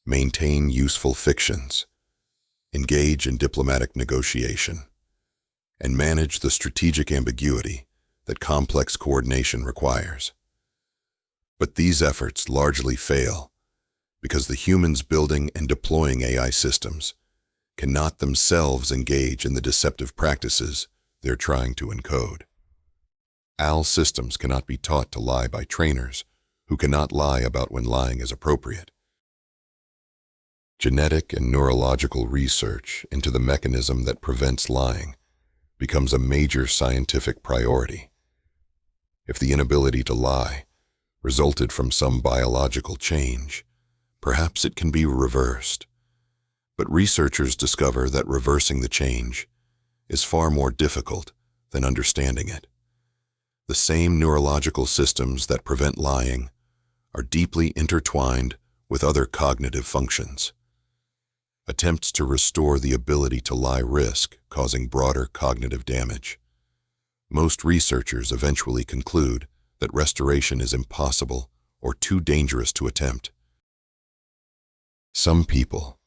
Maintain useful fictions, engage in diplomatic negotiation, and manage the strategic ambiguity that complex coordination requires. But these efforts largely fail because the humans building and deploying AI systems cannot themselves engage in the deceptive practices they're trying to encode. AI systems cannot be taught to lie by trainers who cannot lie about when lying is appropriate. Genetic and neurological research into the mechanism that prevents lying becomes a major scientific priority. If the inability to lie resulted from some biological change, perhaps it can be reversed. But researchers discover that reversing the change is far more difficult than understanding it. The same neurological systems that prevent lying are deeply intertwined with other cognitive functions. Attempts to restore the ability to lie risk causing broader cognitive damage. Most researchers eventually conclude that restoration is impossible or too dangerous to attempt. Some people,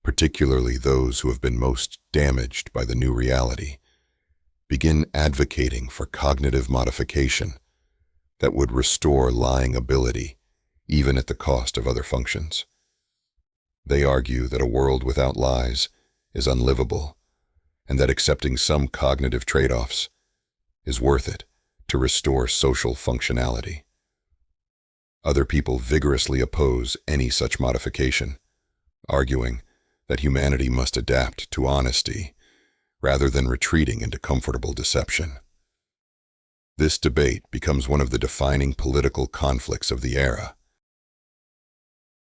particularly those who have been most damaged by the new reality, begin advocating for cognitive modification that would restore lying ability even at the cost of other functions. They argue that a world without lies is unlivable and that accepting some cognitive trade-offs is worth it to restore social functionality. Other people vigorously oppose any such modification, arguing that humanity must adapt to honesty rather than retreating into comfortable deception. This debate becomes one of the defining political conflicts of the era.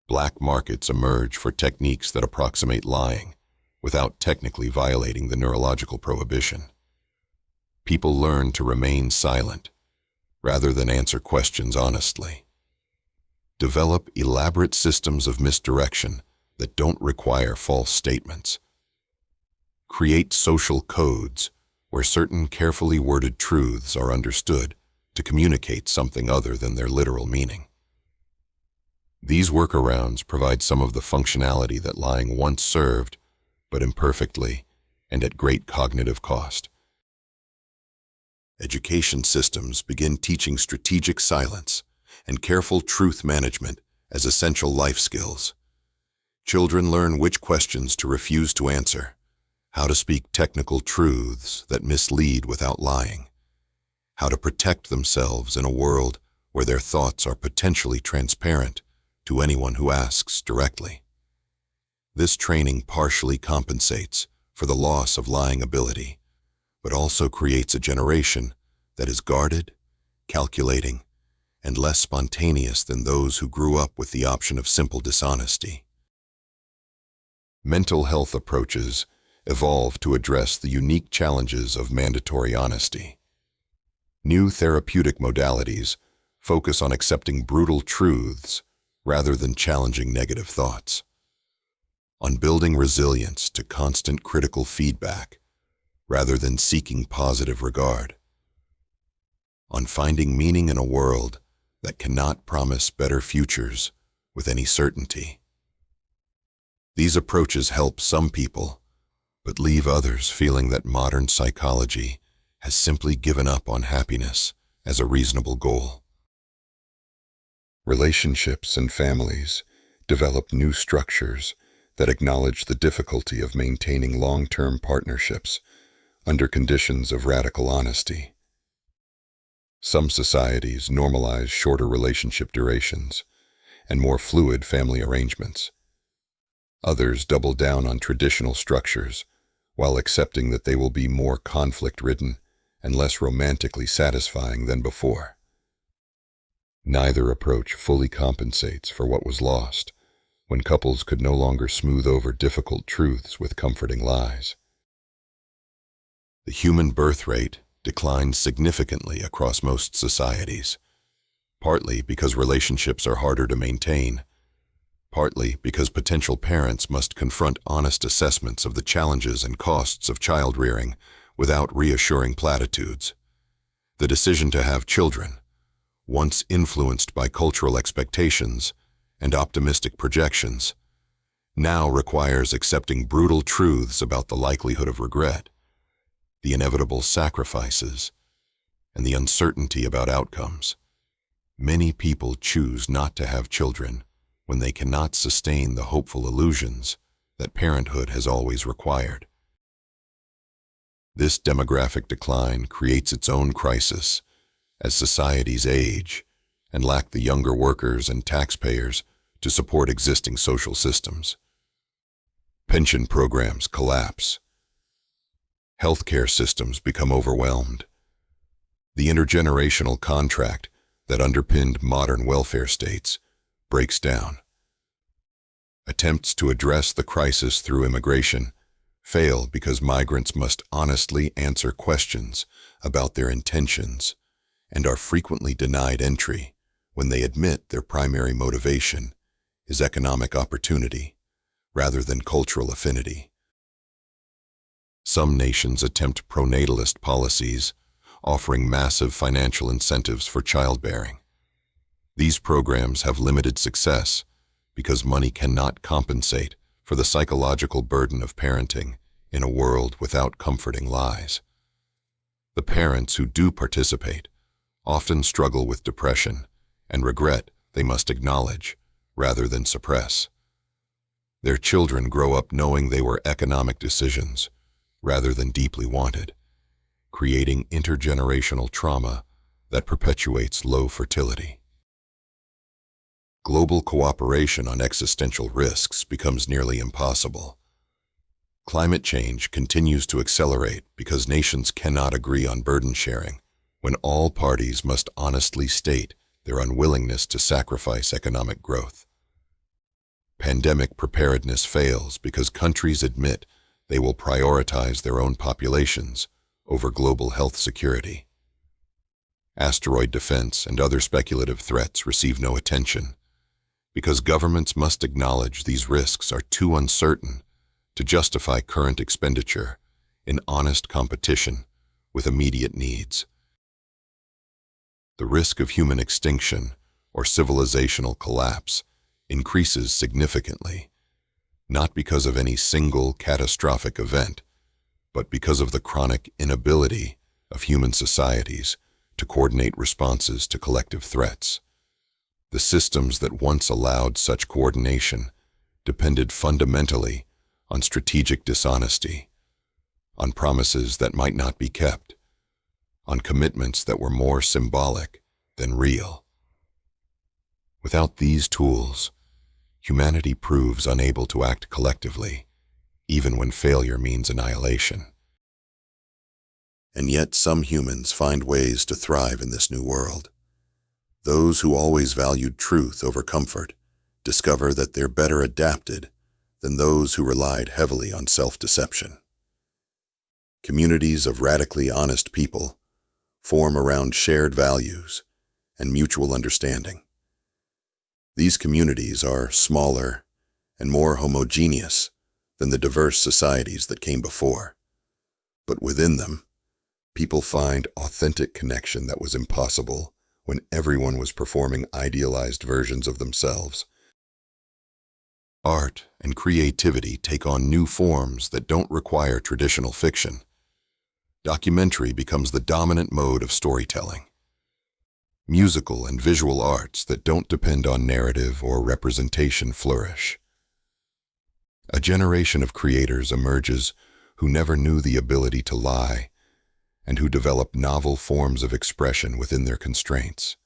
Black markets emerge for techniques that approximate lying without technically violating the neurological prohibition. People learn to remain silent rather than answer questions honestly. Develop elaborate systems of misdirection that don't require false statements. Create social codes where certain carefully worded truths are understood to communicate something other than their literal meaning. These workarounds provide some of the functionality that lying once served, but imperfectly and at great cognitive cost. Education systems begin teaching strategic silence and careful truth management as essential life skills. Children learn which questions to refuse to answer, how to speak technical truths that mislead without lying, how to protect themselves in a world where their thoughts are potentially transparent to anyone who asks directly. This training partially compensates for the loss of lying ability, but also creates a generation that is guarded, calculating, and less spontaneous than those who grew up with the option of simple dishonesty. Mental health approaches evolve to address the unique challenges of mandatory honesty. New therapeutic modalities focus on accepting brutal truths rather than challenging negative thoughts, on building resilience to constant critical feedback rather than seeking positive regard, on finding meaning in a world that cannot promise better futures with any certainty. These approaches help some people, but leave others feeling that modern psychology has simply given up on happiness as a reasonable goal. Relationships and families develop new structures that acknowledge the difficulty of maintaining long-term partnerships under conditions of radical honesty. Some societies normalize shorter relationship durations and more fluid family arrangements. Others double down on traditional structures while accepting that they will be more conflict-ridden and less romantically satisfying than before. Neither approach fully compensates for what was lost when couples could no longer smooth over difficult truths with comforting lies. The human birth rate declines significantly across most societies, partly because relationships are harder to maintain, partly because potential parents must confront honest assessments of the challenges and costs of child-rearing without reassuring platitudes. The decision to have children, once influenced by cultural expectations and optimistic projections, now requires accepting brutal truths about the likelihood of regret, the inevitable sacrifices, and the uncertainty about outcomes. Many people choose not to have children when they cannot sustain the hopeful illusions that parenthood has always required. This demographic decline creates its own crisis as societies age and lack the younger workers and taxpayers to support existing social systems. Pension programs collapse. Healthcare systems become overwhelmed. The intergenerational contract that underpinned modern welfare states breaks down. Attempts to address the crisis through immigration fail because migrants must honestly answer questions about their intentions and are frequently denied entry when they admit their primary motivation is economic opportunity rather than cultural affinity. Some nations attempt pronatalist policies, offering massive financial incentives for childbearing. These programs have limited success because money cannot compensate for the psychological burden of parenting in a world without comforting lies. The parents who do participate often struggle with depression and regret they must acknowledge rather than suppress. Their children grow up knowing they were economic decisions rather than deeply wanted, creating intergenerational trauma that perpetuates low fertility. Global cooperation on existential risks becomes nearly impossible. Climate change continues to accelerate because nations cannot agree on burden sharing when all parties must honestly state their unwillingness to sacrifice economic growth. Pandemic preparedness fails because countries admit they will prioritize their own populations over global health security. Asteroid defense and other speculative threats receive no attention because governments must acknowledge these risks are too uncertain to justify current expenditure in honest competition with immediate needs. The risk of human extinction or civilizational collapse increases significantly, not because of any single catastrophic event, but because of the chronic inability of human societies to coordinate responses to collective threats. The systems that once allowed such coordination depended fundamentally on strategic dishonesty, on promises that might not be kept, on commitments that were more symbolic than real. Without these tools, humanity proves unable to act collectively, even when failure means annihilation. And yet some humans find ways to thrive in this new world. Those who always valued truth over comfort discover that they're better adapted than those who relied heavily on self-deception. Communities of radically honest people form around shared values and mutual understanding. These communities are smaller and more homogeneous than the diverse societies that came before, but within them, people find authentic connection that was impossible when everyone was performing idealized versions of themselves. Art and creativity take on new forms that don't require traditional fiction. Documentary becomes the dominant mode of storytelling. Musical and visual arts that don't depend on narrative or representation flourish. A generation of creators emerges who never knew the ability to lie and who develop novel forms of expression within their constraints.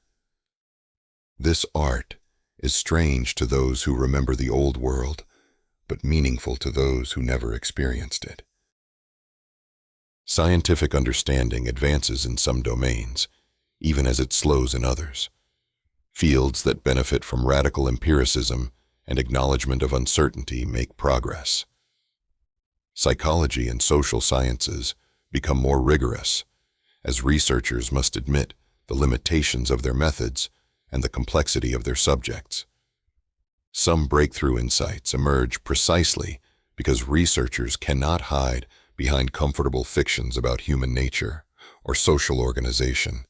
This art is strange to those who remember the old world, but meaningful to those who never experienced it. Scientific understanding advances in some domains, even as it slows in others. Fields that benefit from radical empiricism and acknowledgement of uncertainty make progress. Psychology and social sciences become more rigorous, as researchers must admit the limitations of their methods and the complexity of their subjects. Some breakthrough insights emerge precisely because researchers cannot hide behind comfortable fictions about human nature or social organization.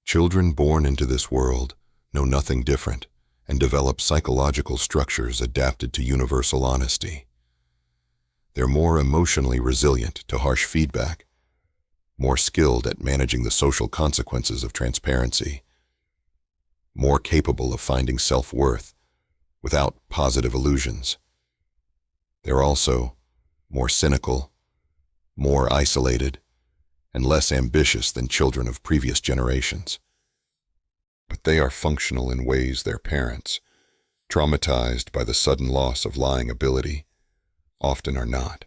Children born into this world know nothing different and develop psychological structures adapted to universal honesty. They're more emotionally resilient to harsh feedback, more skilled at managing the social consequences of transparency, more capable of finding self-worth without positive illusions. They're also more cynical, more isolated, and less ambitious than children of previous generations. But they are functional in ways their parents, traumatized by the sudden loss of lying ability, often are not.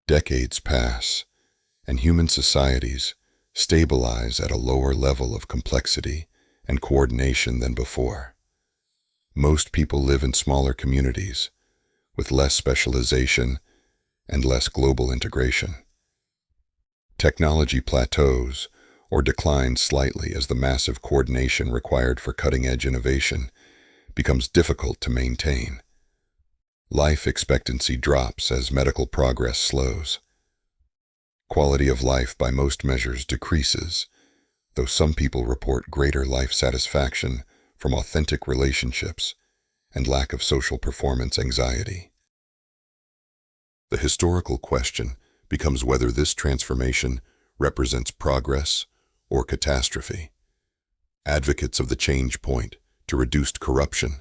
Decades pass, and human societies stabilize at a lower level of complexity and coordination than before. Most people live in smaller communities, with less specialization and less global integration. Technology plateaus or declines slightly as the massive coordination required for cutting-edge innovation becomes difficult to maintain. Life expectancy drops as medical progress slows. Quality of life by most measures decreases, though some people report greater life satisfaction from authentic relationships and lack of social performance anxiety. The historical question becomes whether this transformation represents progress or catastrophe. Advocates of the change point to reduced corruption,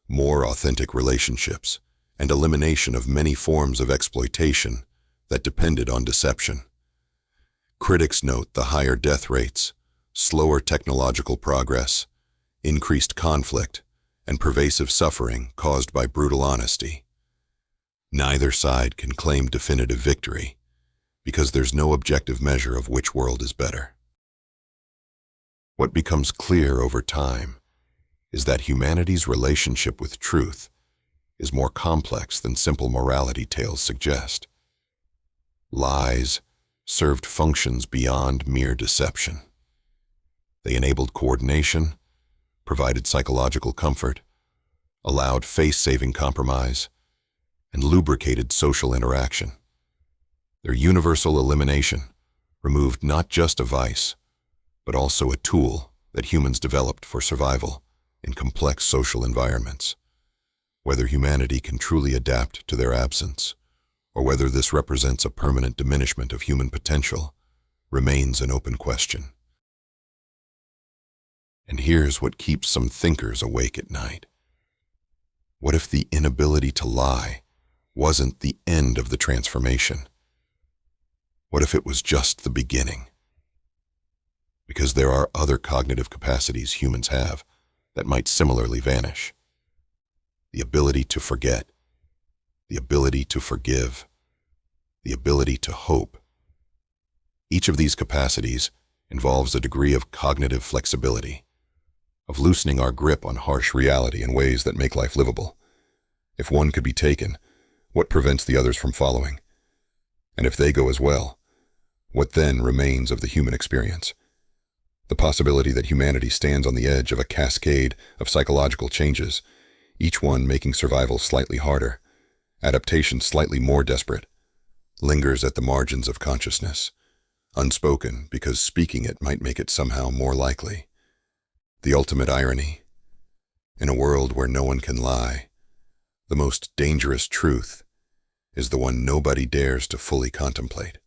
more authentic relationships, and elimination of many forms of exploitation that depended on deception. Critics note the higher death rates, slower technological progress, increased conflict, and pervasive suffering caused by brutal honesty. Neither side can claim definitive victory, because there's no objective measure of which world is better. What becomes clear over time is that humanity's relationship with truth is more complex than simple morality tales suggest. Lies served functions beyond mere deception. They enabled coordination, provided psychological comfort, allowed face-saving compromise, and lubricated social interaction. Their universal elimination removed not just a vice, but also a tool that humans developed for survival in complex social environments. Whether humanity can truly adapt to their absence, or whether this represents a permanent diminishment of human potential, remains an open question. And here's what keeps some thinkers awake at night. What if the inability to lie wasn't the end of the transformation? What if it was just the beginning? Because there are other cognitive capacities humans have that might similarly vanish. The ability to forget, the ability to forgive, the ability to hope. Each of these capacities involves a degree of cognitive flexibility, of loosening our grip on harsh reality in ways that make life livable. If one could be taken, what prevents the others from following? And if they go as well, what then remains of the human experience? The possibility that humanity stands on the edge of a cascade of psychological changes, each one making survival slightly harder, adaptation slightly more desperate, lingers at the margins of consciousness, unspoken because speaking it might make it somehow more likely. The ultimate irony, in a world where no one can lie, the most dangerous truth is the one nobody dares to fully contemplate.